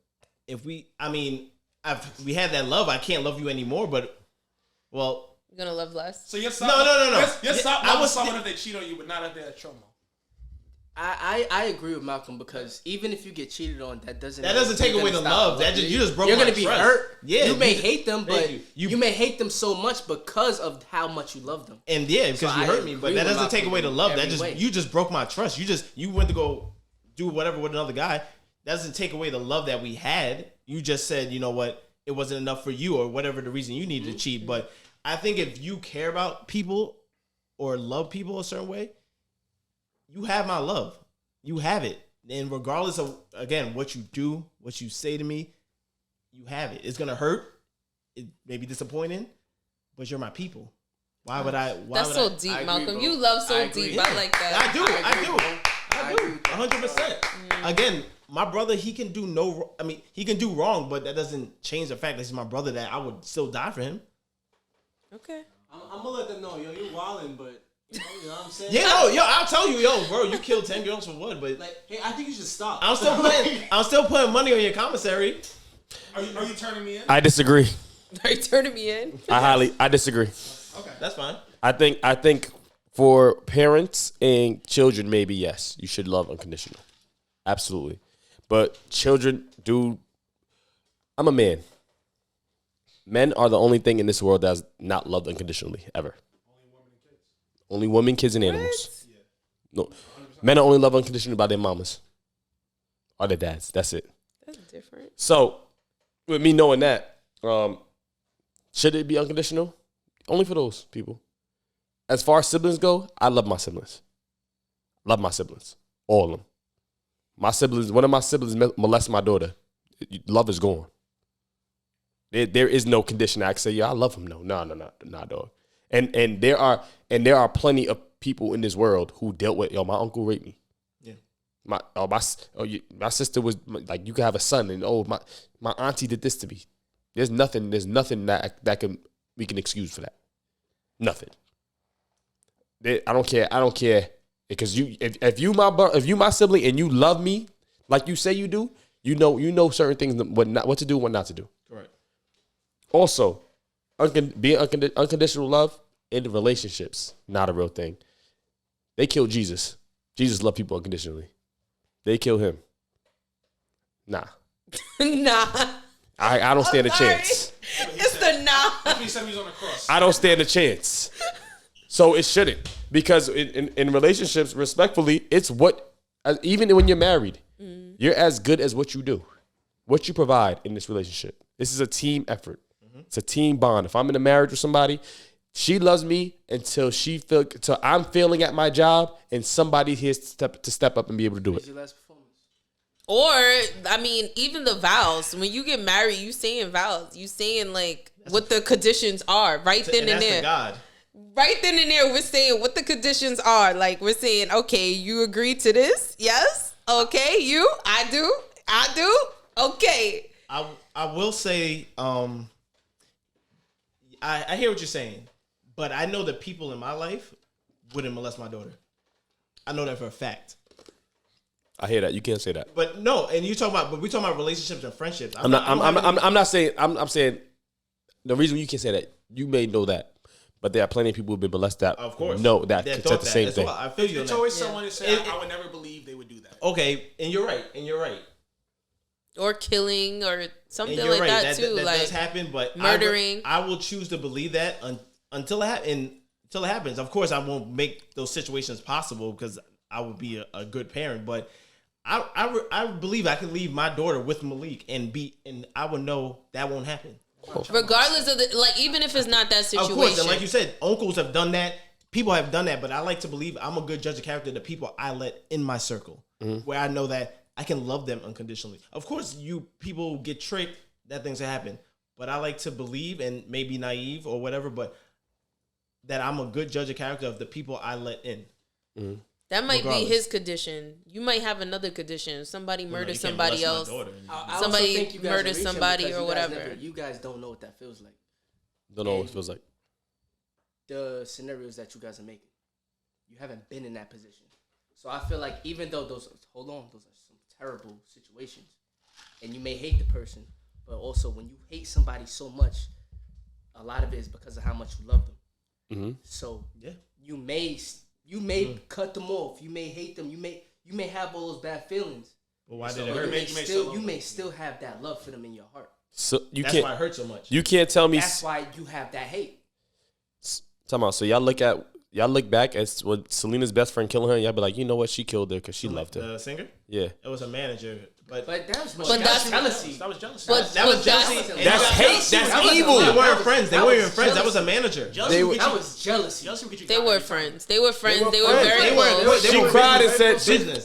S2: If we had that love, I can't love you anymore. But well,
S3: you're gonna love less.
S6: So you're
S2: no.
S6: You're stop loving someone if they cheat on you, but not if they're a chomo.
S7: I agree with Malcolm because even if you get cheated on, that doesn't
S2: take away the love. You just broke.
S7: You're
S2: my
S7: gonna be
S2: trust.
S7: hurt.
S2: Yeah,
S7: you may hate them, but
S2: you
S7: may hate them so much because of how much you love them.
S2: And because you hurt me, but that doesn't take away the love. You just broke my trust. You went to go do whatever with another guy. That doesn't take away the love that we had. You just said, you know what, it wasn't enough for you or whatever the reason you needed to cheat. But I think if you care about people or love people a certain way, you have my love. You have it. And regardless of, again, what you do, what you say to me, you have it. It's going to hurt. It may be disappointing, but you're my people. Why would I?
S3: That's so deep, Malcolm. You love so deep. I like that.
S2: I do. 100%. Again, my brother, he can do wrong, but that doesn't change the fact that he's my brother, that I would still die for him.
S3: Okay.
S5: I'm going to let them know, you're wildin', but... You know what I'm saying?
S2: Yeah, I'll tell you, bro, you killed 10 girls for what? But
S5: like, hey, I think you should stop.
S2: I'm still putting money on your commissary.
S6: Are you turning me in?
S1: I disagree.
S3: Are you turning me in?
S1: I disagree.
S6: Okay,
S2: that's fine.
S1: I think For parents and children, maybe yes, you should love unconditional. Absolutely. But children, dude, I'm a man. Men are the only thing in this world that's not loved unconditionally, ever. Only women, kids, and animals. No, men are only loved unconditionally by their mamas or their dads. That's it.
S3: That's different.
S1: So, with me knowing that, should it be unconditional? Only for those people. As far as siblings go, I love my siblings. Love my siblings. All of them. My siblings, one of my siblings molested my daughter. Love is gone. There is no condition I can say, yeah, I love him. No, dog. And there are plenty of people in this world who dealt with, my uncle raped me.
S2: Yeah.
S1: My sister was like, you could have a son, and my auntie did this to me. There's nothing that we can excuse for that. Nothing. I don't care because if you my sibling and you love me like you say you do, you know certain things what to do and what not to do.
S2: Correct.
S1: Also, being unconditional love in relationships, not a real thing. They killed Jesus. Jesus loved people unconditionally. They killed him. Nah.
S3: Nah.
S1: I don't stand a chance.
S3: It's the nah.
S6: He said he was on the cross.
S1: I don't stand a chance. So it shouldn't. Because in relationships, respectfully, it's even when you're married, you're as good as what you do, what you provide in this relationship. This is a team effort. It's a team bond. If I'm in a marriage with somebody, she loves me until I'm failing at my job and somebody here to step up and be able to do it.
S7: Your last performance.
S3: Or, even the vows. When you get married, you saying vows. You saying what the conditions are right then and there.
S2: God.
S3: Right then and there, we're saying what the conditions are. Like, we're saying, okay, you agree to this? Yes? Okay, you? I do? Okay.
S2: I will say, I hear what you're saying, but I know that people in my life wouldn't molest my daughter. I know that for a fact.
S1: I hear that. You can't say that.
S2: But no, and we're talking about relationships and friendships.
S1: I'm not saying. I'm saying the reason you can't say that, you may know that. But there are plenty of people who've been molested that
S2: of course
S1: know that could say the same thing.
S2: I feel you.
S6: It's always someone who said, I would never believe they would do that.
S2: Okay, and you're right.
S3: Or killing or something
S2: and you're
S3: like
S2: right.
S3: that too.
S2: That
S3: like
S2: does happen, but
S3: murdering.
S2: I will choose to believe that until it happens. Of course, I won't make those situations possible because I would be a good parent. But I believe I can leave my daughter with Malik and I would know that won't happen.
S3: Regardless of even if it's not that situation.
S2: Of course, and like you said, uncles have done that. People have done that, but I like to believe I'm a good judge of character. The people I let in my circle, where I know that I can love them unconditionally. Of course, you people get tricked. That things happen, but I like to believe, and maybe naive or whatever, but that I'm a good judge of character of the people I let in.
S3: That might be his condition. You might have another condition. Somebody murder somebody else. Somebody murder somebody or whatever.
S7: You guys don't know what that feels like.
S1: Don't know what it feels like.
S7: The scenarios that you guys are making, you haven't been in that position. So I feel like even though those are some terrible situations, and you may hate the person, but also when you hate somebody so much, a lot of it is because of how much you love them. So you may cut them off. You may hate them. You may have all those bad feelings.
S2: But why did
S7: it
S2: hurt?
S7: You may still have that love for them in your heart.
S1: So
S2: that's why it hurts so much.
S1: You can't tell me.
S7: That's why you have that hate.
S1: Talking about, so y'all look back at when Selena's best friend killing her, and y'all be like, you know what, she killed her because she loved her.
S2: The singer?
S1: Yeah.
S2: It was a manager. But
S3: that's
S2: jealousy.
S6: That was jealousy.
S2: That was jealousy.
S1: That's hate. That's evil.
S2: They weren't friends. They weren't even friends. That was a manager.
S7: That was jealousy.
S3: They were friends. They were very close.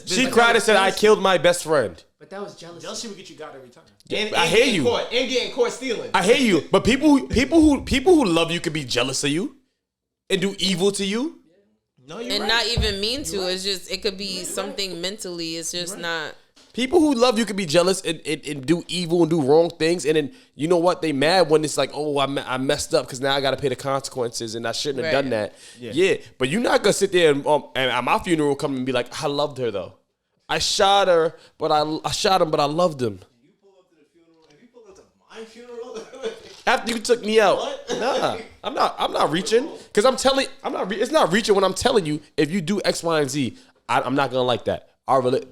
S1: She cried and said, I killed my best friend.
S7: But that was jealousy.
S6: Jealousy will get you got every time.
S1: I hear you.
S2: And getting caught stealing.
S1: I hear you. But people who love you could be jealous of you and do evil to you.
S2: No, you're
S3: and
S2: right.
S3: not even mean to. It's just it could be something mentally. It's just not.
S1: People who love you could be jealous and do evil and do wrong things, and then you know what? They mad when it's like, oh, I messed up because now I got to pay the consequences, and I shouldn't have done that. Yeah, but you're not gonna sit there and at my funeral come and be like, I loved her though. I shot her, but I shot him, but I loved him.
S5: You pull up to the funeral. If you pull up to my funeral,
S1: After you took me out. Nah, I'm not reaching. Because it's not reaching when I'm telling you, if you do X, Y, and Z, I'm not going to like that.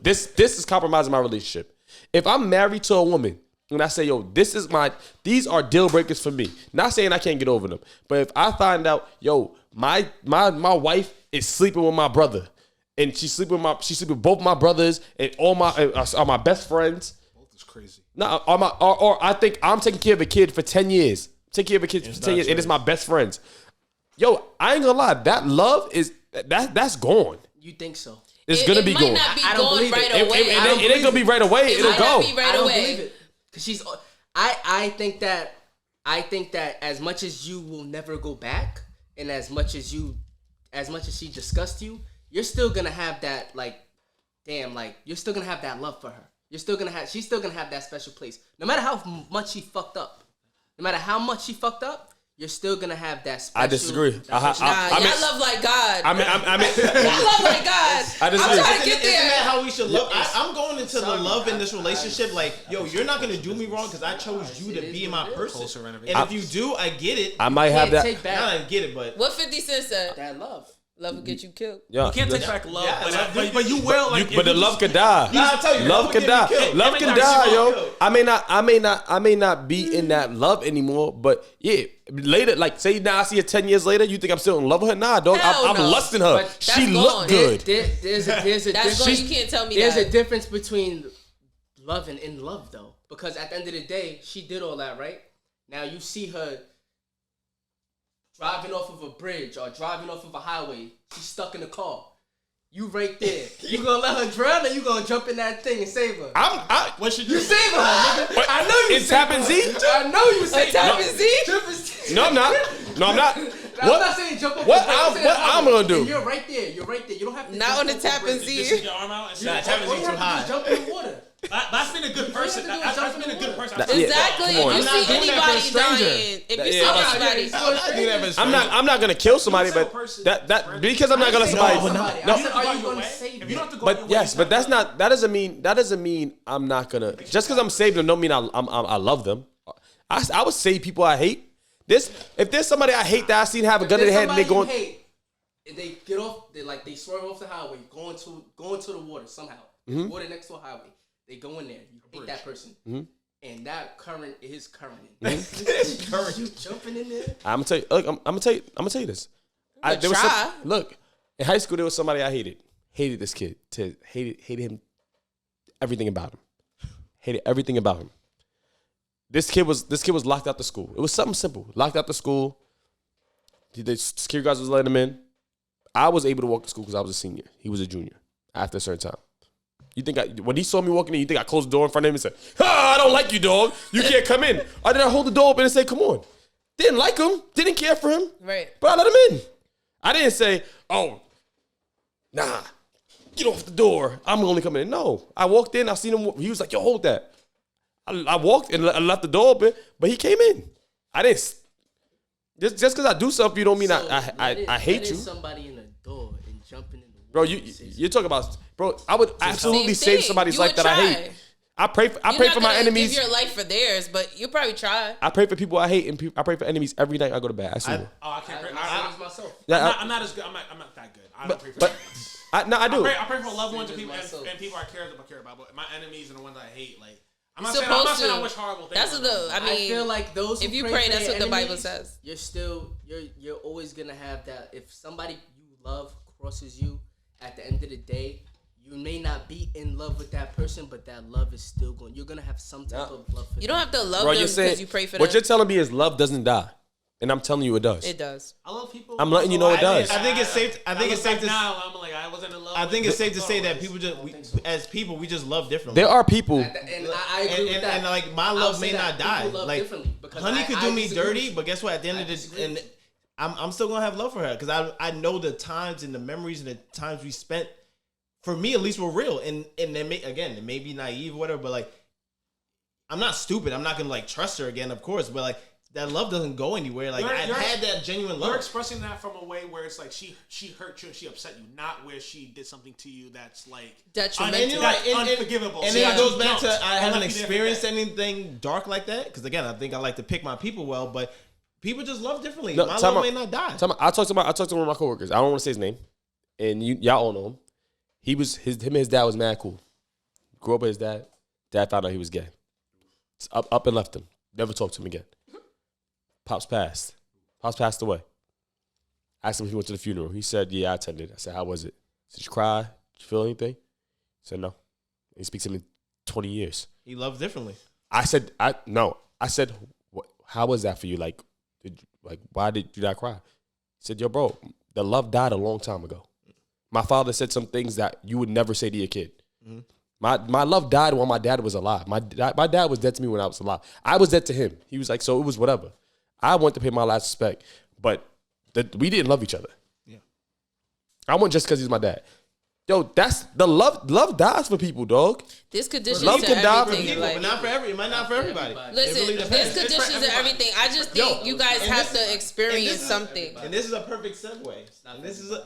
S1: This is compromising my relationship. If I'm married to a woman, and I say, yo, these are deal breakers for me. Not saying I can't get over them. But if I find out, yo, my wife is sleeping with my brother, and she's sleeping with both my brothers and all my best friends. Both is crazy. No, or I think I'm taking care of a kid for 10 years. Take care of a kid for 10 years, and it's my best friends. Yo, I ain't gonna lie, that love that's gone.
S7: You think so?
S1: It's gonna be gone.
S7: I don't believe it.
S1: It ain't gonna be right away. It'll go.
S7: I don't believe it. Cause I think that as much as you will never go back, and as much as she disgusts you, you're still gonna have that you're still gonna have that love for her. She's still gonna have that special place. No matter how much she fucked up, you're still gonna have that special.
S3: I disagree.
S1: y'all
S3: love like God.
S1: I mean,
S3: y'all love like God.
S1: I disagree.
S3: I'm trying to get there.
S2: Isn't that how we should love? I'm going into the love in this relationship like, yo, you're not gonna do me wrong because I chose you to be my person. And if you do, I get it.
S1: I might have that.
S2: I get it, but
S3: What 50 Cent said?
S7: That love.
S3: Love will get you killed.
S1: Yeah.
S6: You can't take back love, but you will.
S1: But the love could die.
S2: I'll tell you,
S1: love can die. Love can die, yo. I may not be in that love anymore, but yeah, later, like say now I see her 10 years later, you think I'm still in love with her? Nah, dog. I'm lusting her.
S3: But
S1: She look good.
S7: There's a
S3: That's gone. You can't tell me
S7: there's
S3: that.
S7: a difference between love and in love, though, because at the end of the day, she did all that, right? Now you see her driving off of a bridge or driving off of a highway. She's stuck in the car. You right there. You gonna let her drown, or you gonna jump in that thing and save her?
S2: what should
S7: You save her, nigga.
S1: What?
S7: I know you.
S1: It's Tap and Z?
S7: I know you save her.
S3: Tap and Z?
S1: No, I'm not.
S7: I'm not saying jump off.
S1: What I'm gonna do?
S7: And you're right there. You don't have to.
S3: Not on the
S7: jump
S3: Tap
S7: off
S3: and
S7: the
S3: Z.
S7: bridge.
S6: Stick your arm out. And
S2: Tap and Z too high.
S7: Jump in the water.
S6: That's being a good person. That's being a good person.
S3: Exactly.
S1: Come on.
S3: If you
S1: I'm
S3: see anybody dying, if you see anybody,
S1: I'm not gonna kill somebody, but that because I'm not gonna let somebody.
S7: I said, are you gonna save
S6: If you don't have to go
S1: But yes, but that's not. That doesn't mean I'm not gonna. Just because I'm saving them, don't mean I love them. I would save people I hate. If there's somebody I hate that I seen have a gun in their head and they going.
S7: And they get off. They swerve off the highway, going to the water somehow. Water next to a highway. They go in there. You hate that person, and that current is current. Current. You jumping in there?
S1: I'm gonna tell you. Look, I'm gonna tell you this. Look, in high school there was somebody I hated. Hated this kid. Hated him. Everything about him. Hated everything about him. This kid was locked out the school. It was something simple. Locked out the school. The security guards was letting him in. I was able to walk to school because I was a senior. He was a junior. After a certain time. You think when he saw me walking in, you think I closed the door in front of him and said, I don't like you, dog. You can't come in. Or did I hold the door open and say, come on? Didn't like him. Didn't care for him.
S3: right?
S1: But I let him in. I didn't say, oh, nah, get off the door. I'm only coming in. No. I walked in. I seen him. He was like, yo, hold that. I walked and I left the door open, but he came in. I didn't. Just because I do something, you don't mean I hate you.
S7: Somebody in the door and jumping in the water.
S1: Bro, you're talking about, bro, I would absolutely save somebody's life that I hate. I pray for my enemies.
S3: Give your life for theirs, but you probably try.
S1: I pray for people I hate, and I pray for enemies every night I go to bed. I swear.
S6: I can't pray.
S7: myself.
S6: I'm not as good. I'm not that good. I don't pray for enemies.
S1: I do.
S6: I pray for loved ones and people I care about. But my enemies and the ones I hate, like I'm not saying I wish horrible things.
S3: That's the. I
S7: feel like those.
S3: If you pray, that's what the Bible says.
S7: You're always gonna have that. If somebody you love crosses you, at the end of the day, you may not be in love with that person, but that love is still going. You're gonna have some type of love for them.
S3: You don't have to love them because you pray for them.
S1: What you're telling me is love doesn't die, and I'm telling you it does.
S3: It does.
S6: I love people.
S1: I'm letting you know it does.
S2: I think it's safe. I think it's safe to.
S6: Now I'm like I wasn't in love.
S2: I think it's safe to say that people as people, we just love differently.
S1: There are people.
S7: And I agree with that.
S2: And like my love may not die. Like Honey could do me dirty, but guess what? At the end of the and I'm still gonna have love for her because I know the times and the memories and the times we spent. For me, at least, were real, and it may be naive or whatever, but like, I'm not stupid. I'm not gonna like trust her again, of course, but like that love doesn't go anywhere. Like I had that genuine love.
S6: You're expressing that from a way where it's like she hurt you and she upset you, not where she did something to you that's like
S3: detrimental,
S6: unforgivable.
S2: And then it goes back to I haven't experienced anything dark like that because again I think I like to pick my people well, but people just love differently. My love may not die.
S1: I talked to one of my coworkers. I don't want to say his name, and y'all all know him. Him and his dad was mad cool. Grew up with his dad. Dad found out he was gay. Up and left him. Never talked to him again. Pops passed. Pops passed away. Asked him if he went to the funeral. He said, yeah, I attended. I said, how was it? Did you cry? Did you feel anything? He said, no. He speaks to me in 20 years.
S2: He loves differently.
S1: I said, no. I said, how was that for you? Like, why did you not cry? He said, yo, bro, the love died a long time ago. My father said some things that you would never say to your kid. Mm-hmm. My love died when my dad was alive. My dad was dead to me when I was alive. I was dead to him. He was like, so it was whatever. I want to pay my last respect, but we didn't love each other. Yeah, I want just because he's my dad. Yo, that's the love. Love dies for people, dog.
S3: This conditions
S1: love
S3: to
S1: can die for
S3: everything.
S2: People,
S3: Like,
S2: but not for every. It might not for everybody.
S3: Listen,
S2: really
S3: this conditions to everything. I just think you guys have to experience something.
S2: And this is a perfect segue. And this is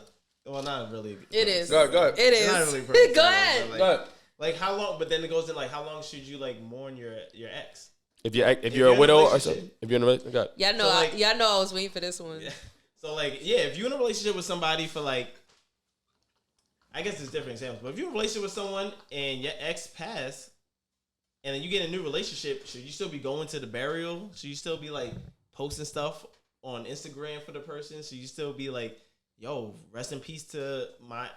S2: well, not really.
S3: It is.
S1: Go ahead.
S3: It is.
S2: Not really perfect
S3: Go
S2: segue,
S3: ahead.
S2: but
S1: Go ahead.
S2: Like how long? But then it goes in like how long should you like mourn your ex?
S1: If you're a widow or something, if you're in a relationship,
S3: Y'all know,
S2: So, like-
S3: y'all know I was waiting for this one.
S2: Yeah. So like if you're in a relationship with somebody for like, I guess it's different examples. But if you're in a relationship with someone and your ex passed, and then you get a new relationship, should you still be going to the burial? Should you still be like posting stuff on Instagram for the person? Should you still be like, yo, rest in peace to my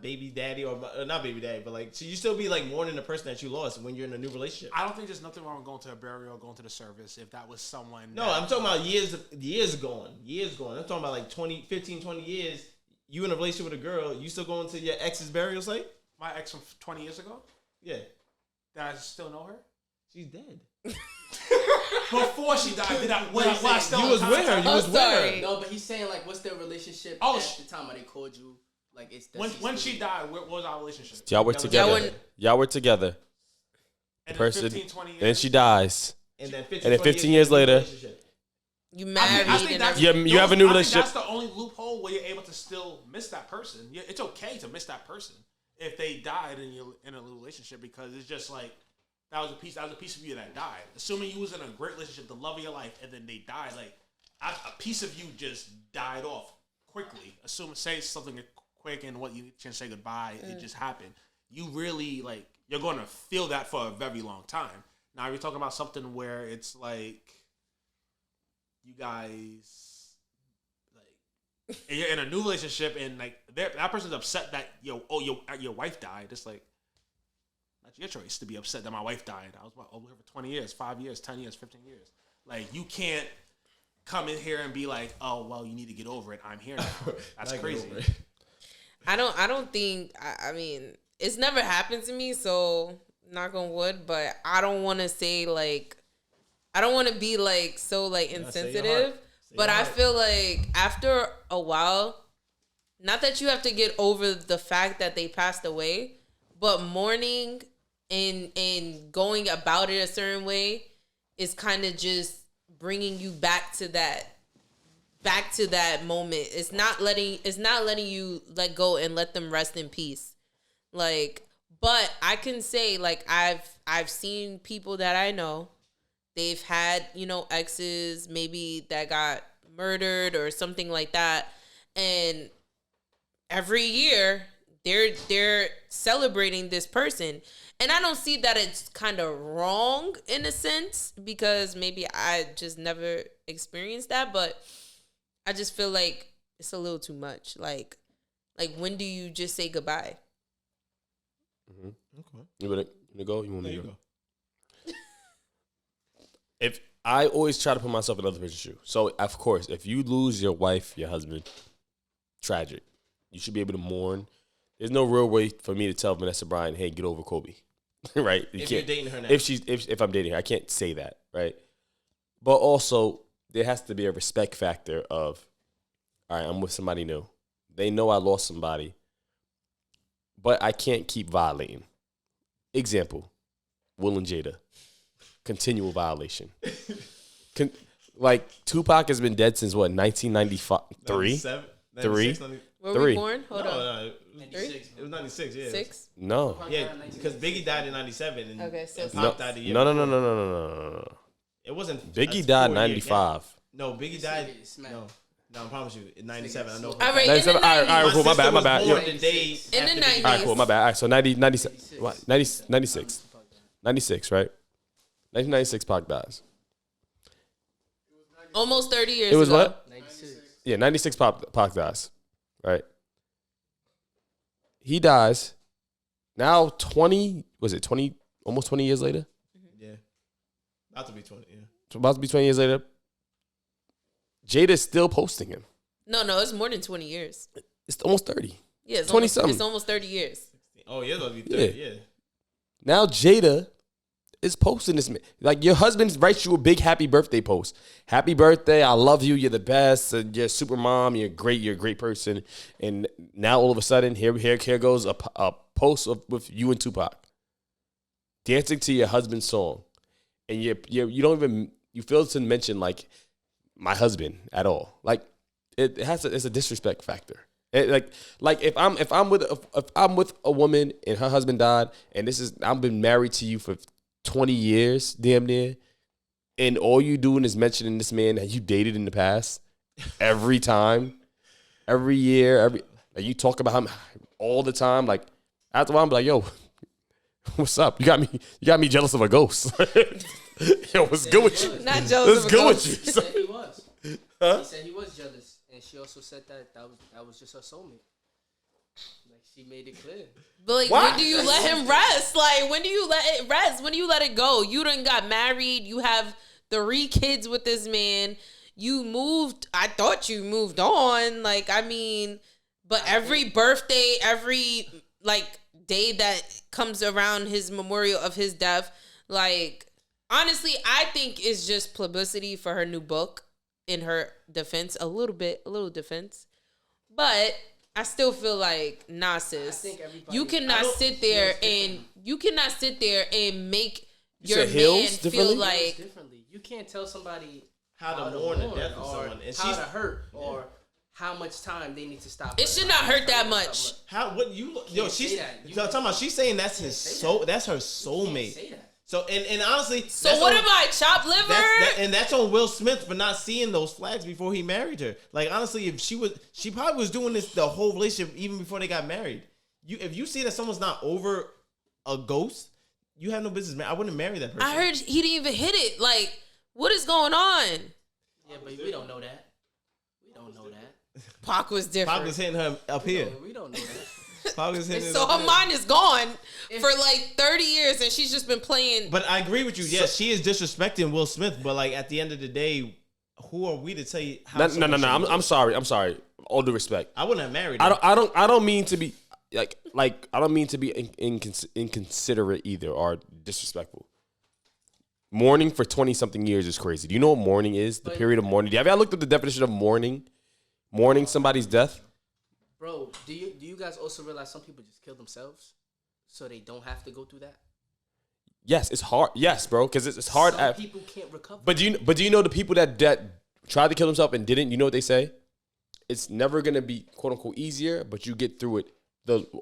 S2: baby daddy or not baby daddy, but like, should you still be like mourning the person that you lost when you're in a new relationship?
S6: I don't think there's nothing wrong with going to a burial, going to the service if that was someone.
S2: No, I'm talking about years going. I'm talking about like 15, 20 years. You in a relationship with a girl, you still going to your ex's burial site?
S6: My ex from 20 years ago?
S2: Yeah.
S6: That I still know her?
S2: She's dead.
S6: Before she died, I still
S2: You was with her. You was with her.
S7: No, but he's saying like, what's their relationship
S6: Oh,
S7: at the time when they called you? Like, it's
S6: when she died, what was our relationship?
S1: y'all were together. Y'all were together.
S6: And
S1: Person,
S6: 15, 20 years.
S1: then she dies.
S2: And then
S1: 15 years later,
S3: You married
S6: I think
S3: and
S6: that's,
S3: everything.
S1: you have a new relationship.
S6: That's the only loophole where you're able to still miss that person. It's okay to miss that person if they died and you're in a relationship because it's just like that was a piece of you that died. Assuming you was in a great relationship, the love of your life, and then they died, like a piece of you just died off quickly. Say something quick and what you can say goodbye. It just happened. You really like you're going to feel that for a very long time. Now you're talking about something where it's like. You guys, like, and you're in a new relationship, and like that person's upset that your wife died. It's like that's your choice to be upset that my wife died. I was over here for 20 years, 5 years, 10 years, 15 years. Like you can't come in here and be like, oh well, you need to get over it. I'm here now. That's crazy.
S3: I don't think. I mean, it's never happened to me, so knock on wood. But I don't want to say like. I don't want to be like so like insensitive, but I feel like after a while, not that you have to get over the fact that they passed away, but mourning and going about it a certain way is kind of just bringing you back to that moment. It's not letting you let go and let them rest in peace. Like, but I can say like I've seen people that I know. They've had, exes maybe that got murdered or something like that. And every year they're celebrating this person. And I don't see that it's kind of wrong in a sense because maybe I just never experienced that. But I just feel like it's a little too much. Like when do you just say goodbye?
S1: Mm-hmm. Okay. You want to go? You want me to go? If I always try to put myself in another person's shoe. So, of course, if you lose your wife, your husband, tragic. You should be able to mourn. There's no real way for me to tell Vanessa Bryan, hey, get over Kobe. Right? If
S2: you're dating her now.
S1: If I'm dating her, I can't say that, right? But also, there has to be a respect factor of, all right, I'm with somebody new. They know I lost somebody, but I can't keep violating. Example, Will and Jada. Continual violation. like Tupac has been dead since what 1993.
S2: 97,
S1: Three.
S2: 96, 90
S3: Were
S1: Three.
S3: we born? Hold on.
S2: No, it was
S7: 96.
S2: It was 96, yeah.
S3: 6?
S1: No.
S2: Yeah, because Biggie died in 97 and,
S3: Okay, so
S2: and
S1: No.
S2: Pac died a year
S1: No.
S2: before.
S1: No.
S2: It wasn't.
S1: Biggie
S2: that's
S1: died
S2: 4 years
S1: 95.
S2: gap. No, Biggie died.
S7: It's mad.
S2: No, I promise you, in 97. I know.
S3: All right, in the
S1: 97. All right,
S3: 90s.
S1: cool. My
S2: sister was
S1: bad.
S2: born
S1: Yo.
S2: the day
S3: In the
S2: after Biggie
S3: 90s.
S1: All right, cool. My bad. All right, so 96, right? 1996, Pac dies.
S3: Almost 30 years
S1: It was
S3: ago.
S1: what?
S7: 96.
S1: Yeah, 96 Pac dies, right? He dies. Now 20, was it 20, almost 20 years later?
S2: Yeah, about to be 20. Yeah,
S1: It's about to be 20 years later. Jada's still posting him.
S3: No, it's more than 20 years.
S1: It's almost 30.
S3: Yeah, it's
S1: 20
S3: almost,
S1: something.
S3: It's almost 30 years.
S2: oh yeah, that'll be 30. Yeah.
S1: Now Jada is posting this. Like your husband writes you a big happy birthday post. Happy birthday. I love you. You're the best. You're a super mom. You're great. You're a great person. And now all of a sudden, here goes a post with you and Tupac dancing to your husband's song. And you don't even, you fail to mention like my husband at all. Like it's a disrespect factor. Like if I'm with a woman and her husband died and I've been married to you for 20 years, damn near, and all you doing is mentioning this man that you dated in the past every time, every year, like you talk about him all the time. Like after a while, I'm like, yo, what's up? You got me jealous of a ghost. Yo, what's good with you?
S3: Not jealous
S1: What's
S3: of a
S1: good with
S3: ghost.
S1: you?
S7: He said he was.
S1: Huh?
S7: He said he was jealous, and she also said that was just her soulmate. Like she made it clear.
S3: But like,
S1: What?
S3: when do you let him rest? Like, when do you let it rest? When do you let it go? You done got married. You have 3 kids with this man. You moved. I thought you moved on. Like, I mean, but every birthday, every like day that comes around his memorial of his death, like, honestly, I think it's just publicity for her new book. In her defense, a little defense, but I still feel like nah, sis. You cannot sit there and make your
S1: said
S3: man
S1: Hills
S3: feel
S1: differently?
S3: like
S7: Differently, you can't tell somebody
S2: How to mourn the death of
S7: or
S2: someone, and
S7: how
S2: she's
S7: to hurt or how much time they need to stop.
S3: it should not hurt that much.
S2: how what you yo
S7: Can't
S2: she's
S7: say that. You
S2: talking about. She's saying that's his soul. That's her
S7: Can't
S2: soulmate.
S7: say that.
S2: So and honestly,
S3: So
S2: that's
S3: what
S2: on-
S3: am I, chopped liver?
S2: and that's on Will Smith for not seeing those flags before he married her. Like honestly, if she probably was doing this the whole relationship even before they got married. If you see that someone's not over a ghost, you have no business. I wouldn't marry that person.
S3: I heard he didn't even hit it. Like, what is going on?
S7: Yeah, but we don't know that. We don't know that.
S3: Pac was different.
S2: Pac was hitting her up here.
S7: We don't know that.
S2: Pac was hitting
S3: So
S2: up
S3: her
S2: here.
S3: mind is gone for like 30 years, and she's just been playing.
S2: But I agree with you. Yes, she is disrespecting Will Smith. But like at the end of the day, who are we to tell you how?
S1: No.
S2: someone should live?
S1: I'm sorry. All due respect.
S2: I wouldn't have married her.
S1: I don't mean to be like I don't mean to be inconsiderate either or disrespectful. Mourning for 20 something years is crazy. Do you know what mourning is? The period of mourning. Have you ever looked at the definition of mourning? Mourning somebody's death?
S7: Bro, do you guys also realize some people just kill themselves so they don't have to go through that?
S1: Yes, it's hard. Yes, bro, because it's hard.
S7: Some people can't recover.
S1: But do you know the people that tried to kill themselves and didn't? You know what they say? It's never gonna be quote unquote easier, but you get through it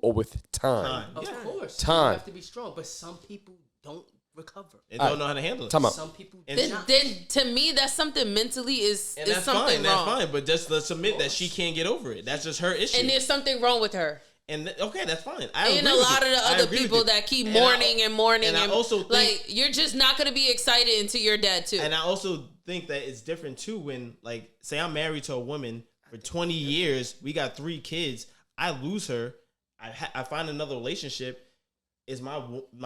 S1: with time.
S7: Of course,
S1: Time.
S7: you have to be strong, but some people don't recover.
S2: They don't know how to handle it.
S1: Time out.
S7: Some people
S2: And
S3: then to me, that's something mentally is
S2: And
S3: is
S2: that's
S3: something
S2: fine.
S3: wrong.
S2: That's fine. But just let's admit that she can't get over it. That's just her issue.
S3: And there's something wrong with her.
S2: And okay, that's fine. I
S3: And
S2: agree
S3: a
S2: with
S3: lot
S2: you.
S3: of the
S2: I
S3: other
S2: agree with
S3: people
S2: you.
S3: that keep
S2: And
S3: mourning and mourning.
S2: and I also think,
S3: like, you're just not going to be excited until you're dead, too.
S2: and I also think that it's different too when, like, say I'm married to a woman for 20 years, we got 3 kids, I lose her, I find another relationship. Is my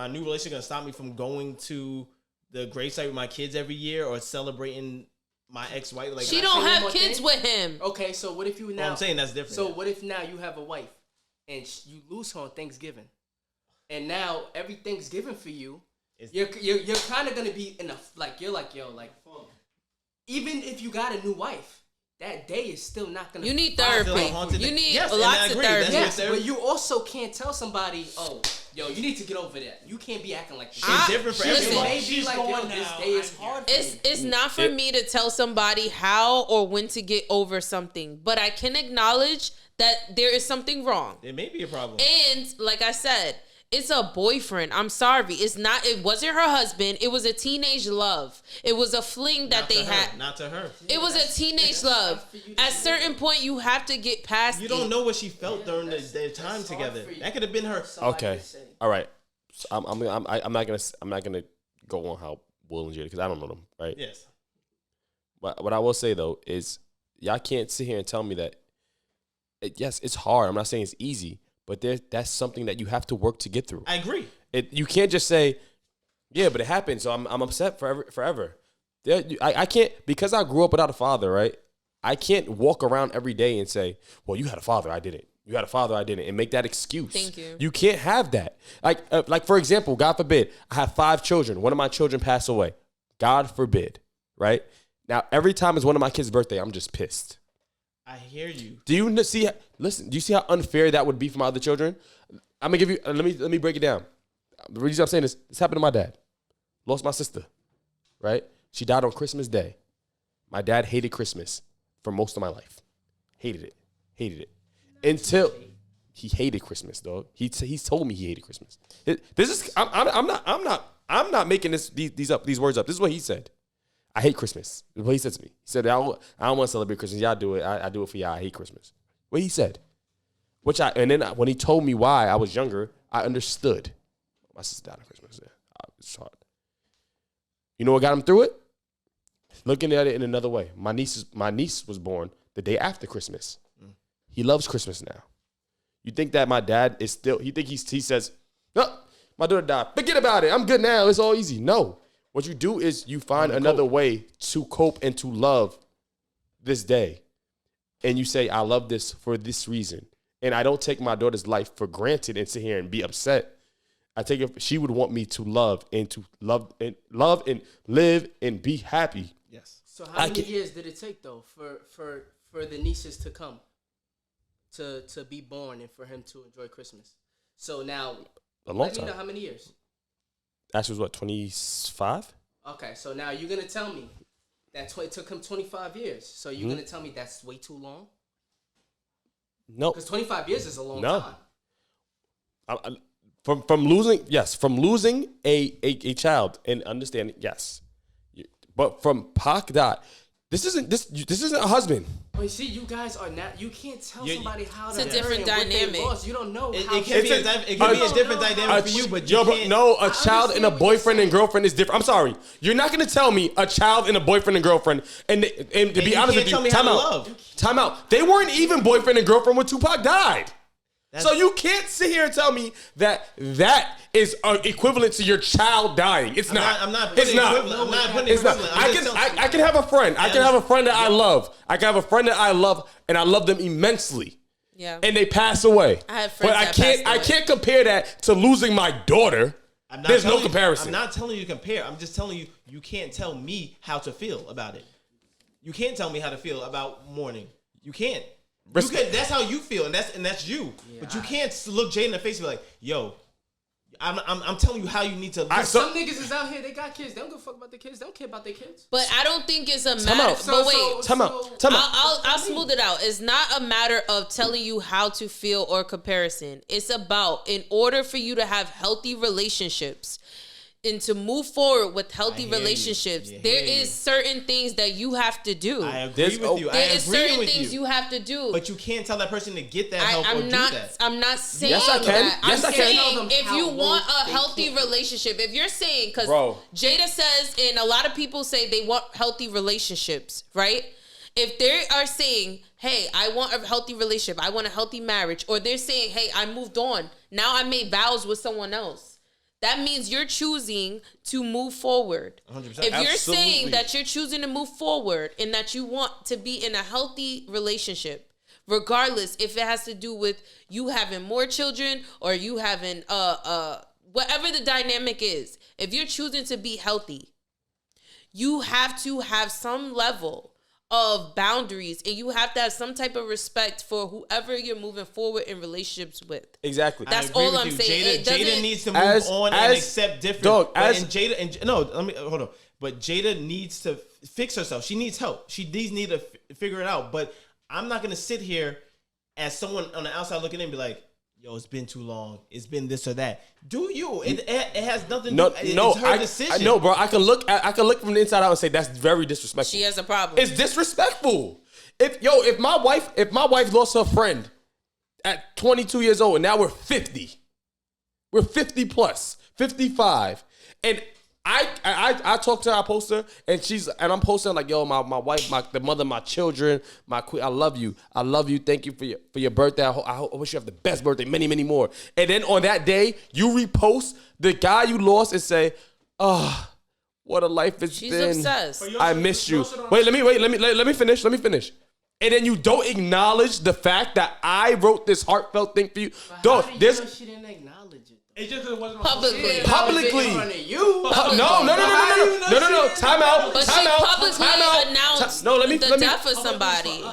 S2: new relationship gonna stop me from going to the gravesite with my kids every year or celebrating my ex-wife? Like,
S3: she
S7: Can I
S3: don't
S7: say one
S3: have
S7: more
S3: kids
S7: thing?
S3: with him.
S7: Okay, so what if you now?
S2: well, I'm saying that's different.
S7: So what if now you have a wife and you lose her on Thanksgiving, and now every Thanksgiving for you, you're kind of gonna be in a like you're like yo like even if you got a new wife, that day is still not gonna.
S3: You need
S2: Still a
S3: therapy.
S2: haunted
S3: You
S2: day.
S3: need
S2: Yes, and I
S3: lots of
S2: agree.
S3: therapy.
S2: That's
S7: Yes, but you also can't tell somebody, oh, yo, you need to get over that. You can't be acting like this.
S2: It's different for
S3: listen,
S2: everyone.
S7: It may be
S6: She's
S7: like, yo,
S6: going
S7: this
S6: now.
S7: day is hard for me.
S3: It's not for me to tell somebody how or when to get over something, but I can acknowledge that there is something wrong.
S2: It may be a problem.
S3: And like I said, it's a boyfriend. I'm sorry. It wasn't her husband. It was a teenage love. It was a fling that
S2: Not
S3: they
S2: to her.
S3: had.
S2: Not to her.
S3: It was a teenage love. At a certain point, you have to get past
S2: You don't
S3: it.
S2: know what she felt during their time together. That could have been her.
S1: Okay. All right. So I'm not gonna go on how Will and Jada, because I don't know them, right?
S2: Yes.
S1: But what I will say though is y'all can't sit here and tell me that. Yes, it's hard. I'm not saying it's easy, but that's something that you have to work to get through.
S2: I agree.
S1: You can't just say, yeah, but it happened, so I'm upset forever. I can't, because I grew up without a father, right? I can't walk around every day and say, well, you had a father, I didn't. You had a father, I didn't, and make that excuse.
S3: Thank you.
S1: You can't have that. Like for example, God forbid, I have 5 children. One of my children passed away. God forbid, right? Now, every time it's one of my kids' birthday, I'm just pissed.
S2: I hear you.
S1: Do you see? Listen, do you see how unfair that would be for my other children? I'm gonna give you. Let me break it down. The reason I'm saying this happened to my dad. Lost my sister, right? She died on Christmas Day. My dad hated Christmas for most of my life. Hated it. Until he hated Christmas, dog. He's told me he hated Christmas. I'm not making these words up. This is what he said. I hate Christmas. That's what he said to me. He said, I don't want to celebrate Christmas. Y'all do it. I do it for y'all. I hate Christmas. What he said. And then when he told me why I was younger, I understood. My sister died on Christmas. Yeah, it's hard. You know what got him through it? Looking at it in another way. My niece was born the day after Christmas. He loves Christmas now. You think that my dad is still, he says, no, my daughter died. Forget about it. I'm good now. It's all easy. No. What you do is you find another way to cope and to love this day. And you say, I love this for this reason. And I don't take my daughter's life for granted and sit here and be upset. I take it, she would want me to love and and live and be happy.
S2: Yes.
S7: So how many years did it take though for the nieces to come to be born and for him to enjoy Christmas? So now,
S1: A long
S7: let me
S1: time.
S7: know how many years.
S1: Ash was what, 25?
S7: Okay, so now you're gonna tell me that it took him 25 years. So you're gonna tell me that's way too long?
S1: No.
S7: Because 25 years is a long
S1: No.
S7: time.
S1: From losing a child and understanding, yes. But from Pac Dot, this isn't a husband.
S7: But you see, you guys are not. You can't tell somebody how to.
S3: It's a different dynamic.
S7: You don't know.
S2: It
S7: how
S2: can be a different dynamic for you, but you can't.
S1: No, a child and a
S7: understand what
S1: boyfriend
S7: you're
S1: and girlfriend is different. I'm sorry. You're not going to tell me a child and a boyfriend and girlfriend. And to be
S2: you
S1: honest
S2: can't
S1: with
S2: tell
S1: you,
S2: me how to love.
S1: Time out. They weren't even boyfriend and girlfriend when Tupac died. So you can't sit here and tell me that is equivalent to your child dying. It's not.
S2: I'm not
S1: It's
S2: putting
S1: not.
S2: equivalent. I'm not putting
S1: It's not.
S2: equivalent.
S1: I can have a friend. I can have a friend that I love. I can have a friend that I love, and I love them immensely.
S3: Yeah.
S1: And they pass away.
S3: I have friends
S1: but I
S3: that
S1: can't.
S3: passed
S1: I
S3: away.
S1: can't compare that to losing my daughter. There's no comparison.
S2: I'm not telling you to compare. I'm just telling you you can't tell me how to feel about it. You can't tell me how to feel about mourning. You can't. That's how you feel, and that's you. Yeah. But you can't look Jay in the face and be like, "Yo, I'm telling you how you need to."
S7: Some niggas is out here. They got kids. They don't give a fuck about their kids. They don't care about their kids.
S3: But I don't think it's a
S1: Time
S3: matter.
S1: out.
S3: But wait,
S1: Time out.
S3: I'll smooth it out. It's not a matter of telling you how to feel or comparison. It's about, in order for you to have healthy relationships and to move forward with healthy relationships, there is certain things that you have to do.
S2: I agree with you.
S3: There is certain things you have to do.
S2: But you can't tell that person to get that help or do that.
S3: I'm not saying
S1: Yes, I can.
S3: that.
S1: Yes,
S3: I'm
S1: I can.
S3: saying if you want a healthy relationship, if you're saying, because Jada says, and a lot of people say they want healthy relationships, right? If they are saying, hey, I want a healthy relationship, I want a healthy marriage, or they're saying, hey, I moved on, now I made vows with someone else, that means you're choosing to move forward.
S2: 100%.
S3: If you're saying that you're choosing to move forward and that you want to be in a healthy relationship, regardless if it has to do with you having more children or you having whatever the dynamic is, if you're choosing to be healthy, you have to have some level of boundaries, and you have to have some type of respect for whoever you're moving forward in relationships with.
S1: Exactly.
S3: That's all I'm saying.
S2: Jada needs to move on and accept different.
S1: Dog,
S2: But Jada needs to fix herself. She needs help. She needs to figure it out. But I'm not gonna sit here as someone on the outside looking in and be like, yo, it's been too long. It's been this or that. Do you? It has nothing to do. It's her decision.
S1: I know, bro. I can look from the inside out and say that's very disrespectful.
S3: She has a problem.
S1: It's disrespectful. If my wife lost her friend at 22 years old and now we're 50. We're 50 plus, 55. And I talk to her, I post her, and I'm posting like, yo, my wife, the mother of my children, my queen, I love you. Thank you for your birthday. I wish you have the best birthday, many, many more. And then on that day, you repost the guy you lost and say, oh, what a life it's been.
S3: She's obsessed.
S1: I miss you. Let me finish. And then you don't acknowledge the fact that I wrote this heartfelt thing for you.
S7: Dog, she didn't acknowledge it.
S6: It's just it wasn't
S3: Publicly.
S1: No. Time out.
S3: But she publicly announced the death of somebody.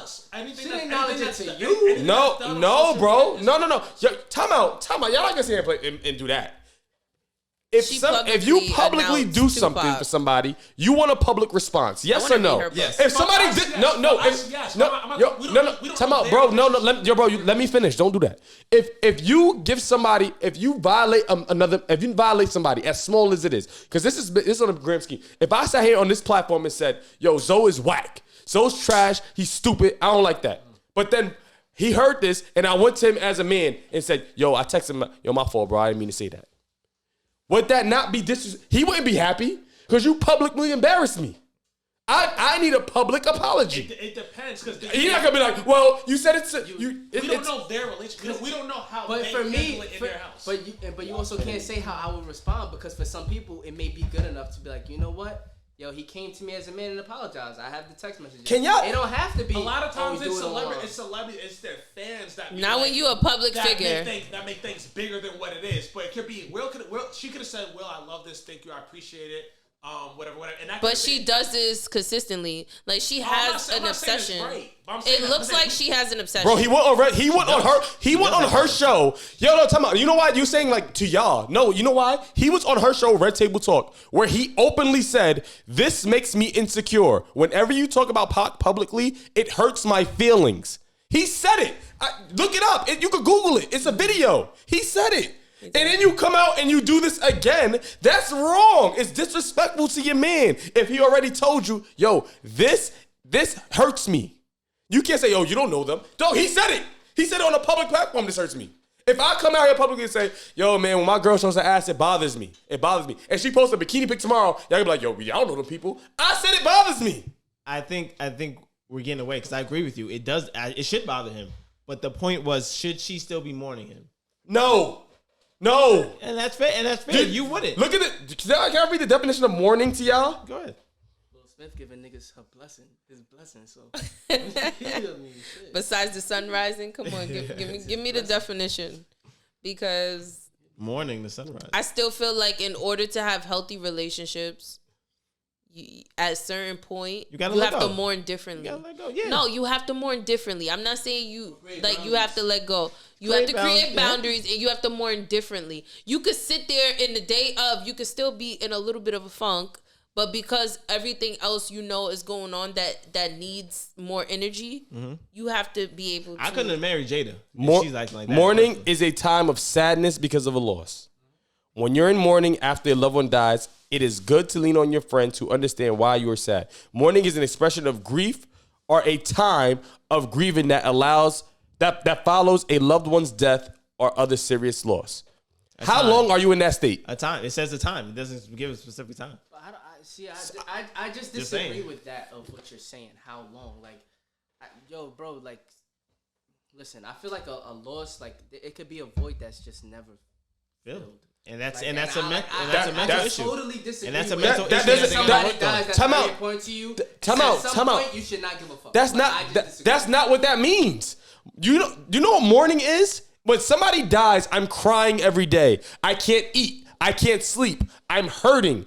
S7: She didn't acknowledge it to you.
S1: No, bro. No. Yo, time out. Y'all not gonna sit here and do that. If you publicly do something for somebody, you want a public response. Yes or no?
S2: Yes.
S1: If somebody did time out, bro. Let me finish. Don't do that. If you violate somebody as small as it is, because this is on a grand scheme. If I sat here on this platform and said, yo, Zoe is whack, Zoe's trash, he's stupid, I don't like that. But then he heard this and I went to him as a man and said, yo, I texted him, yo, my fault, bro, I didn't mean to say that. Would that not be he wouldn't be happy because you publicly embarrassed me. I need a public apology.
S6: It depends because
S1: you're not gonna be like, well, you said it's
S6: we don't know their relationship. We don't know how they handle it in their house.
S7: But you also can't say how I would respond because for some people it may be good enough to be like, you know what? Yo, he came to me as a man and apologized. I have the text messages.
S1: Can y'all?
S7: It don't have to be.
S6: A lot of times it's celebrity. It's their fans that.
S3: Not when you a public figure.
S6: That make things bigger than what it is. But it could be. She could have said, "Will, I love this. Thank you. I appreciate it." Whatever. And
S3: but she does this consistently. Like she has an obsession. It looks like she has an obsession.
S1: Bro, he went on her show. Yo, no, time out. You know why you saying like to y'all? No, you know why? He was on her show, Red Table Talk, where he openly said, "This makes me insecure. Whenever you talk about Pac publicly, it hurts my feelings." He said it. Look it up. You could Google it. It's a video. He said it. And then you come out and you do this again. That's wrong. It's disrespectful to your man. If he already told you, yo, this hurts me. You can't say, yo, you don't know them. Dog, he said it. He said it on a public platform, this hurts me. If I come out here publicly and say, yo, man, when my girl shows her ass, it bothers me. It bothers me. And she posts a bikini pic tomorrow, y'all gonna be like, yo, y'all know them people. I said it bothers me.
S2: I think we're getting away because I agree with you. It does. It should bother him. But the point was, should she still be mourning him?
S1: No.
S2: And that's fair. Dude, you wouldn't.
S1: Look at it. Can I read the definition of mourning to y'all?
S2: Go ahead.
S7: Will Smith giving niggas his blessing. So
S3: besides the sun rising, come on, give me the definition. Because
S2: mourning the sunrise.
S3: I still feel like in order to have healthy relationships, at a certain point, you have to mourn differently.
S2: You gotta let go. Yeah.
S3: No, you have to mourn differently. I'm not saying you have to let go. You have to create boundaries and you have to mourn differently. You could sit there in the day of, you could still be in a little bit of a funk, but because everything else is going on that needs more energy, you have to be able to.
S2: I couldn't have married Jada. She's like that.
S1: Mourning is a time of sadness because of a loss. When you're in mourning after a loved one dies, it is good to lean on your friend to understand why you are sad. Mourning is an expression of grief or a time of grieving that follows a loved one's death or other serious loss. How long are you in that state?
S2: A time. It says a time. It doesn't give a specific time.
S7: But I just disagree with that of what you're saying. How long? Listen. I feel like a loss, like it could be a void that's just never filled. And that's a mental issue. Totally disagree. And that's a mental issue. Somebody dies, that's very important to you.
S1: Time out.
S7: You should not give a fuck.
S1: That's not what that means. You know what mourning is? When somebody dies, I'm crying every day. I can't eat. I can't sleep. I'm hurting.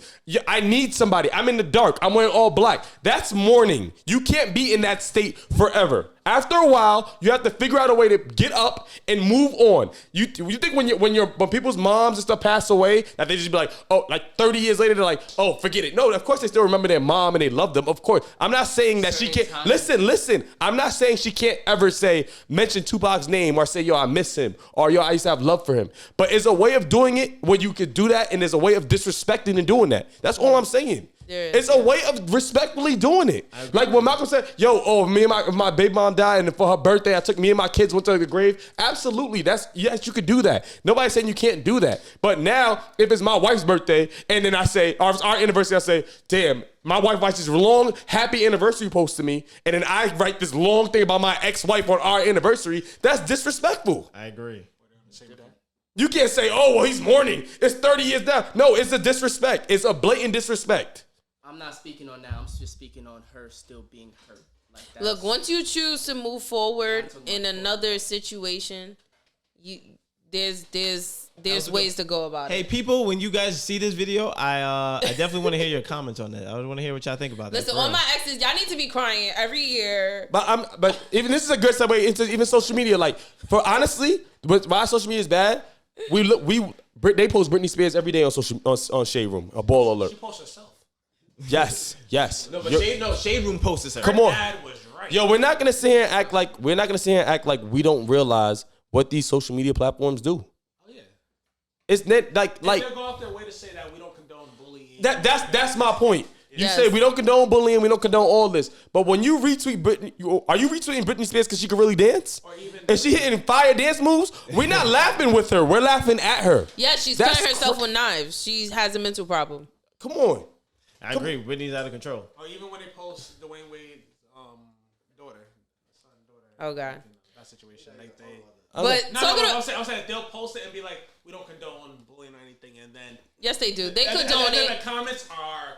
S1: I need somebody. I'm in the dark. I'm wearing all black. That's mourning. You can't be in that state forever. After a while, you have to figure out a way to get up and move on. You think when people's moms and stuff pass away that they just be like, oh, like 30 years later they're like, oh, forget it. No, of course they still remember their mom and they love them. Of course, I'm not saying that she can't. Listen. I'm not saying she can't ever mention Tupac's name or say, yo, I miss him or yo, I used to have love for him. But it's a way of doing it when you could do that, and there's a way of disrespecting and doing that. That's all I'm saying. It's a way of respectfully doing it. Like when Malcolm said, yo, me and my baby mom died, and for her birthday, I took me and my kids went to the grave. Absolutely. Yes, you could do that. Nobody's saying you can't do that. But now, if it's my wife's birthday, and then I say, or if it's our anniversary, I say, damn, my wife writes this long, happy anniversary post to me, and then I write this long thing about my ex-wife on our anniversary. That's disrespectful.
S2: I agree.
S1: You can't say, oh, well, he's mourning. It's 30 years down. No, it's a disrespect. It's a blatant disrespect.
S7: I'm not speaking on that. I'm just speaking on her still being hurt. Like
S3: Look, once you choose to move forward in another situation, there's ways to go about it.
S2: Hey, people, when you guys see this video, I definitely want to hear your comments on that. I want to hear what y'all think about that.
S3: Listen, all my exes, y'all need to be crying every year.
S1: But even this is a good segue into even social media. Like, for honestly, why social media is bad, they post Britney Spears every day on Shade Room. A ball alert.
S6: She posts herself.
S1: Yes.
S2: No, but Shade Room posted her.
S1: Come on.
S6: Dad was right.
S1: Yo, we're not gonna sit here and act like we don't realize what these social media platforms do.
S6: Oh yeah.
S1: It's not like
S6: they go out their way to say that we don't condone bullying.
S1: that's my point. You
S3: Yes.
S1: say we don't condone bullying, we don't condone all this. But when you retweet Britney, are you retweeting Britney Spears because she can really dance?
S6: Or even
S1: Is she hitting fire dance moves? We're not laughing with her. We're laughing at her.
S3: Yeah, she's
S1: That's
S3: cutting herself with knives. She has a mental problem.
S1: Come on.
S2: I agree. Whitney's out of control.
S6: Or even when they post Dwayne Wade's daughter, son, daughter.
S3: Oh God.
S6: That situation, like they.
S3: But
S6: I'm saying they'll post it and be like, we don't condone bullying or anything, and then
S3: yes, they do. They
S6: and
S3: condone
S6: then
S3: it.
S6: the comments are.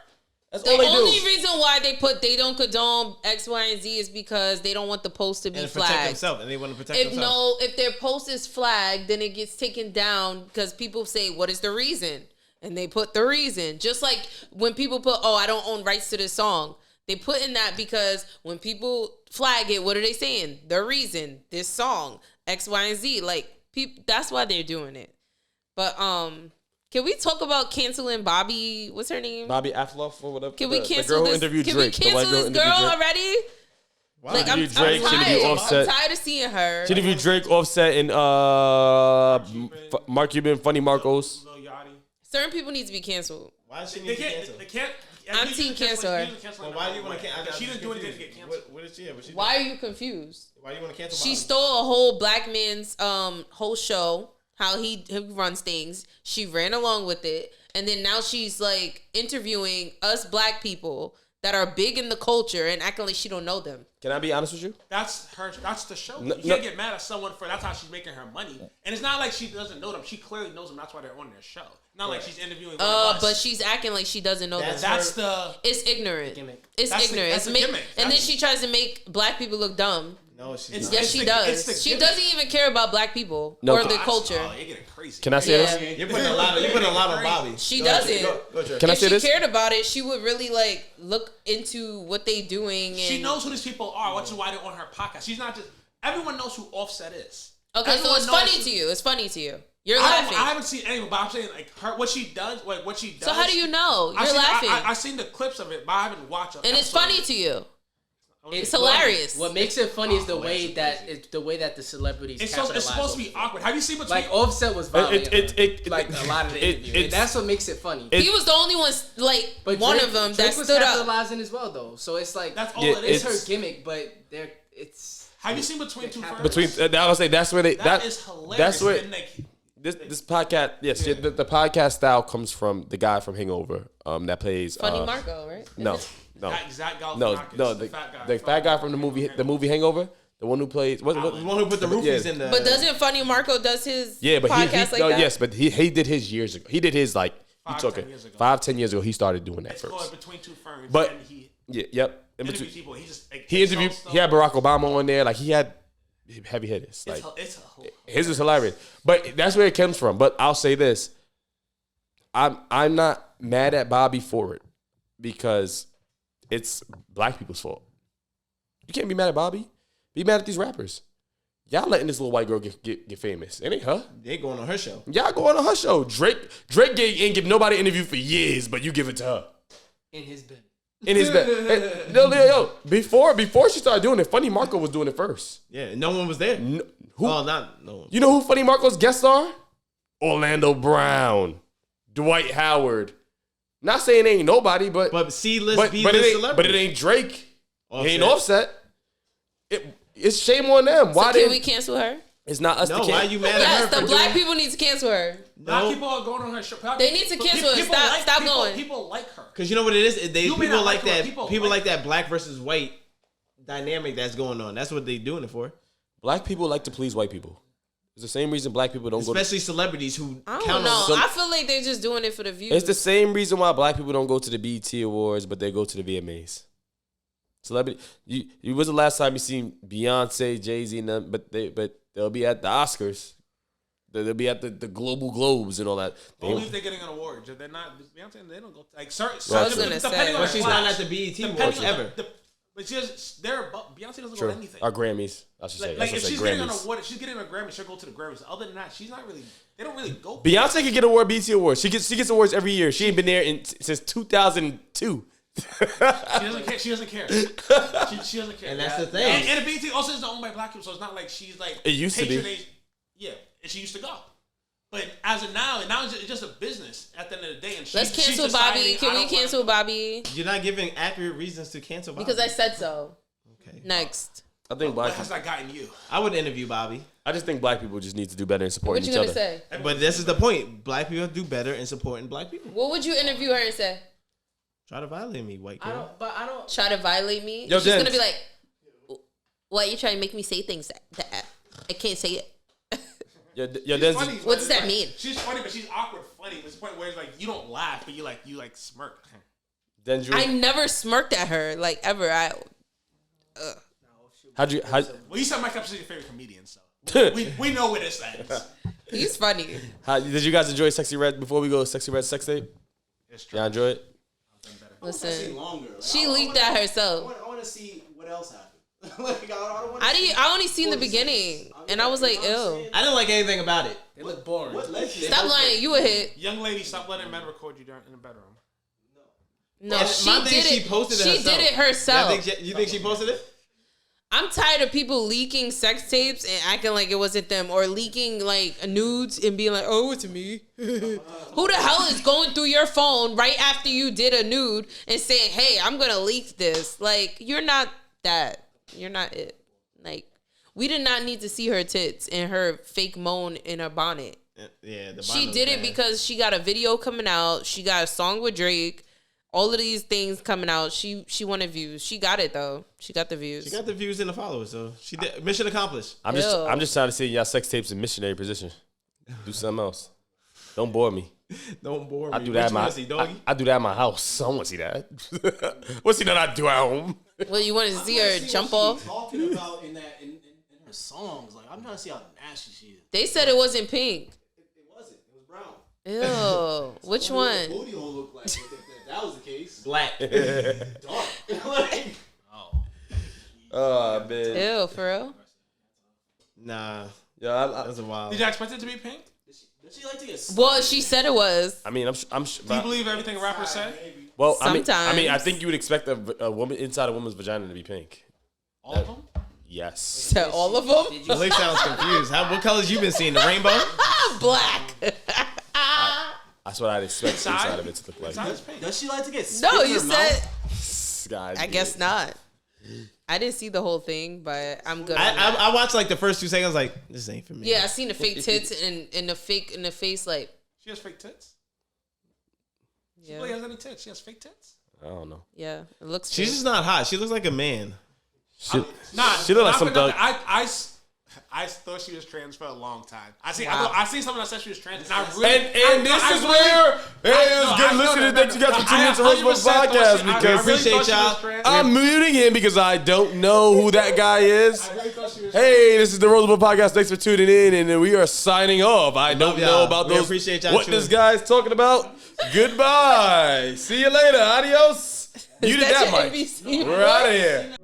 S1: That's
S3: The
S1: all they
S3: only
S1: do.
S3: reason why they don't condone X, Y, and Z is because they don't want the post to be
S2: And to protect
S3: flagged.
S2: themselves, and they want to protect themselves.
S3: If their post is flagged, then it gets taken down because people say, "What is the reason?" And they put the reason. Just like when people put, "Oh, I don't own rights to this song," they put in that because when people flag it, what are they saying? The reason, this song, X, Y, and Z. Like that's why they're doing it. But can we talk about canceling Bobby? What's her name?
S1: Bobby Afloff or whatever.
S3: Can we
S1: the
S3: cancel
S1: girl who
S3: this?
S1: interviewed
S3: Can we
S1: Drake, the white
S3: cancel this
S1: interviewed
S3: girl
S1: Drake.
S3: already?
S2: Wow.
S3: Like I'm
S1: Drake, she interviewed
S3: tired.
S1: Offset.
S3: I'm tired of seeing her.
S1: She interviewed Drake, Offset, and Mark Cuban, Funny Marcos.
S6: Lil Yachty.
S3: Certain people need to be canceled.
S2: Why does she need
S6: They
S2: to
S6: can't.
S2: cancel?
S6: They can't.
S3: I'm team cancel her.
S2: Well, why do you want to cancel?
S6: She didn't do anything to get canceled.
S2: What did she have? What she
S3: Why are you confused?
S2: Why do you want to cancel?
S3: She
S2: Bobby?
S3: stole a whole black man's whole show, how he runs things. She ran along with it, and then now she's like interviewing us black people that are big in the culture and acting like she don't know them.
S1: Can I be honest with you?
S6: That's her. That's the show.
S1: No,
S6: You can't get mad at someone for that's how she's making her money. And it's not like she doesn't know them. She clearly knows them. That's why they're on their show. Not like she's interviewing. One of us.
S3: But she's acting like she doesn't know them.
S6: That's the.
S3: It's ignorant.
S7: Gimmick.
S3: It's
S6: That's
S3: ignorant.
S6: that's
S3: It's
S6: the
S3: make,
S6: gimmick.
S3: and then
S6: That's-
S3: she tries to make black people look dumb.
S2: No, she's
S6: It's-
S2: not.
S3: Yes,
S6: It's
S3: she
S6: the-
S3: does.
S6: it's the
S3: She
S6: gimmick.
S3: doesn't even care about black people
S1: No,
S3: or the
S1: I-
S3: culture.
S6: Oh, you're getting crazy.
S1: Can I say
S3: Yeah.
S1: this?
S2: You're putting a lot on Bobby.
S3: She
S2: Go ahead,
S3: doesn't.
S2: Go, Trey.
S1: Can I
S3: If
S1: say
S3: she
S1: this?
S3: cared about it, she would really like look into what they doing. And
S6: She knows who these people are, which is why they're on her podcast. She's not just. Everyone knows who Offset is.
S3: Okay, so
S6: Everyone
S3: it's
S6: knows
S3: funny
S6: who-
S3: to you. It's funny to you. You're
S6: I
S3: laughing.
S6: haven't seen anyone, but I'm saying like her what she does. What she does.
S3: So how do you know? You're
S6: I've seen,
S3: laughing,
S6: I've seen the clips of it, but I haven't watched it.
S3: and it's funny to you. It's
S7: funny.
S3: hilarious.
S7: What makes it funny is the way that the celebrities.
S6: It's
S7: capitalize
S6: supposed to
S7: off
S6: be
S7: it.
S6: awkward. Have you seen between?
S7: Like Offset was violent. Like a lot of the interview. And
S1: it's-
S7: that's what makes it funny.
S3: He was the only one, like
S7: But
S3: one
S7: Drake-
S3: of them
S7: Drake
S3: that
S7: was
S3: stood up.
S7: capitalizing as well, though. So it's like
S6: That's all
S1: Yeah,
S6: it
S7: it's
S6: is.
S7: her gimmick, but it's.
S6: Have you seen Between Two Ferns?
S1: Between I would say that's where they
S6: that is hilarious.
S1: That's where
S6: And, like,
S1: this podcast. Yes, the podcast style comes from the guy from Hangover. That plays
S3: Funny Marco, right?
S1: No.
S6: that exact Galifianakis,
S1: No,
S6: the fat guy.
S1: the fat guy from the movie Hangover, the one who plays what
S2: The one who put the roofies in the.
S3: But doesn't Funny Marco does his
S1: but
S3: podcast like that?
S1: yes, but he did his years ago. He did his like he
S6: 5,
S1: took
S6: 10
S1: it
S6: years ago.
S1: 5-10 years ago. He started doing that
S6: It's called
S1: first.
S6: Between Two Ferns.
S1: But-
S6: and he
S1: Yep. In
S6: interviews
S1: between,
S6: people. He just like,
S1: he interviewed. He had Barack Obama on there. Like he had heavy hitters. Like
S6: It's
S1: his is hilarious. But that's where it comes from. But I'll say this. I'm not mad at Bobby for it because it's black people's fault. You can't be mad at Bobby. Be mad at these rappers. Y'all letting this little white girl get famous. It ain't her.
S2: They going on her show.
S1: Y'all going on her show. Drake ain't give nobody an interview for years, but you give it to her.
S7: In his bed.
S1: In his bed. Hey, yo, before she started doing it, Funny Marco was doing it first.
S2: Yeah, no one was there.
S1: No one. You know who Funny Marco's guests are? Orlando Brown, Dwight Howard. Not saying it ain't nobody, but
S2: C-list, B-list celebrity.
S1: But it ain't Drake.
S2: Offset.
S1: It ain't Offset. It's shame on them.
S3: So can we cancel her?
S1: It's not us to cancel.
S2: Why are you mad at her?
S3: Yes, the
S2: for
S3: black
S2: doing
S3: people need to cancel her.
S6: Black people are going on her show.
S3: They need to cancel her. Stop going.
S6: People like her.
S2: Because you know what it is? People like that. People like
S6: that
S2: that black versus white dynamic that's going on. That's what they doing it for.
S1: Black people like to please white people. It's the same reason black people don't
S2: Especially celebrities who
S3: I don't know. I feel like they're just doing it for the views.
S1: It's the same reason why black people don't go to the BET Awards, but they go to the VMAs. Celebrity, you was the last time you seen Beyonce, Jay-Z, and them, but they'll be at the Oscars. They'll be at the Global Globes and all that.
S6: Only if they're getting an award. If they're not, Beyonce, they don't go like certain.
S3: I was gonna say,
S2: but she's not at the BET Awards ever.
S6: But Beyonce doesn't
S1: Sure.
S6: go to anything.
S1: Or Grammys, I should say.
S6: Like if she's getting an
S1: Grammys.
S6: award, if she's getting a Grammy, she'll go to the Grammys. Other than that, she's not really. They don't really go.
S1: Beyonce can get an award, BET Awards. She gets awards every year. She ain't been there since 2002.
S6: She doesn't care. She doesn't care. She doesn't care.
S2: And that's the thing.
S6: And the BET also is owned by black people, so it's not like she's like.
S1: It used to be.
S6: Yeah, and she used to go. But as of now it's just a business at the end of the day. And
S3: let's cancel Bobby. Can we cancel Bobby?
S2: You're not giving accurate reasons to cancel Bobby.
S3: Because I said so.
S2: Okay.
S3: Next.
S1: I think black.
S6: Has that gotten you?
S2: I would interview Bobby.
S1: I just think black people just need to do better in supporting
S3: What
S1: each
S3: you
S1: other.
S3: gonna say?
S2: But this is the point. Black people do better in supporting black people.
S3: What would you interview her and say?
S2: Try to violate me, white girl.
S7: I don't.
S3: Try to violate me?
S1: Yo,
S3: She's
S1: Jen.
S3: gonna be like, "What? You trying to make me say things that I can't say it."
S1: Yo,
S6: She's
S1: Denzel.
S6: funny,
S3: What does
S6: but
S3: that
S6: it's
S3: mean?
S6: She's funny, but she's awkward funny. There's a point where it's like you don't laugh, but you like smirk.
S1: Denzel.
S3: I never smirked at her like ever.
S1: How'd you?
S6: Well, you said Mike Epps is your favorite comedian, so we know where this ends.
S3: He's funny.
S1: Did you guys enjoy Sexy Red before we go? Sexy Red sex tape.
S6: It's true.
S1: Y'all enjoy it?
S3: Listen,
S5: Longer.
S3: she leaked that herself.
S5: I want to see what else happened. Like, I don't want
S3: I only seen the beginning, and I was like, ew.
S2: I didn't like anything about it.
S7: They look boring.
S5: What led you?
S3: Stop lying. You a hit.
S6: Young lady, stop letting men record you in the bedroom.
S3: No,
S2: And
S3: she
S2: my thing
S3: did
S2: is
S3: it.
S2: she posted it
S3: She
S2: herself.
S3: did it herself.
S2: You think she posted it?
S3: I'm tired of people leaking sex tapes and acting like it wasn't them, or leaking like nudes and being like, "Oh, it's me." Who the hell is going through your phone right after you did a nude and saying, "Hey, I'm gonna leak this"? Like, you're not that. You're not it. Like, we did not need to see her tits and her fake moan in her bonnet.
S2: Yeah,
S3: She did it because she got a video coming out. She got a song with Drake. All of these things coming out. She wanted views. She got it though. She got the views.
S2: She got the views and the followers, so she did. Mission accomplished.
S1: I'm just trying to see y'all sex tapes in missionary position. Do something else. Don't bore me.
S2: Don't bore me.
S1: I do that. I do that in my house. I want to see that. What's that I do at home?
S3: Well, you wanted to see her jump off?
S5: Talking about in her songs, like I'm trying to see how nasty she is.
S3: They said it wasn't pink.
S5: It wasn't. It was brown.
S3: Ew. Which one?
S5: Booty hole looked like if that was the case.
S2: Black.
S5: Dark. Like,
S1: Oh man.
S3: Ew, for real?
S2: Nah.
S1: Yeah,
S2: That's a wild.
S6: Did you expect it to be pink?
S5: does she like to get?
S3: Well, she said it was.
S1: I mean, I'm
S6: Do you believe everything rappers say?
S1: well.
S3: Sometimes.
S1: I mean, I think you would expect a woman inside a woman's vagina to be pink.
S6: All of them?
S1: Yes.
S3: Said all of them?
S2: Blake sounds confused. What colors you been seeing? The rainbow?
S3: Black.
S1: That's what I'd expect inside of it to look like.
S6: Inside is pink.
S5: Does she like to get? spit
S3: No,
S5: in
S3: you
S5: her
S3: said.
S5: mouth?
S1: Guys,
S3: I guess not. I didn't see the whole thing, but I'm good. on that.
S2: I watched like the first 2 seconds. Like, this ain't for me.
S3: Yeah, I seen the fake tits and the fake in the face. Like,
S6: She has fake tits? She
S3: yeah,
S6: really has any tits? She has fake tits?
S1: I don't know.
S3: yeah, it looks.
S2: She's
S3: fake.
S2: just not hot. She looks like a man.
S1: She
S6: Nah,
S1: look like
S6: not
S1: some
S6: for
S1: thug.
S6: nothing. I thought she was trans for a long time. I seen someone that said she was trans, and I really.
S1: And this is where it's good listening that you got the 2 minutes of Rosebud podcast because
S2: appreciate y'all.
S1: I'm muting him because I don't know who that guy is.
S6: I really thought she was
S1: Hey, this is the Rosebud podcast. Thanks for tuning in, and we are signing off. I don't
S2: y'all.
S1: know about
S2: We
S1: those.
S2: appreciate y'all
S1: What
S2: tuning
S1: this guy's talking about. Goodbye. See you later. Adios. You did that, Mike.
S3: ABC
S1: We're out of here.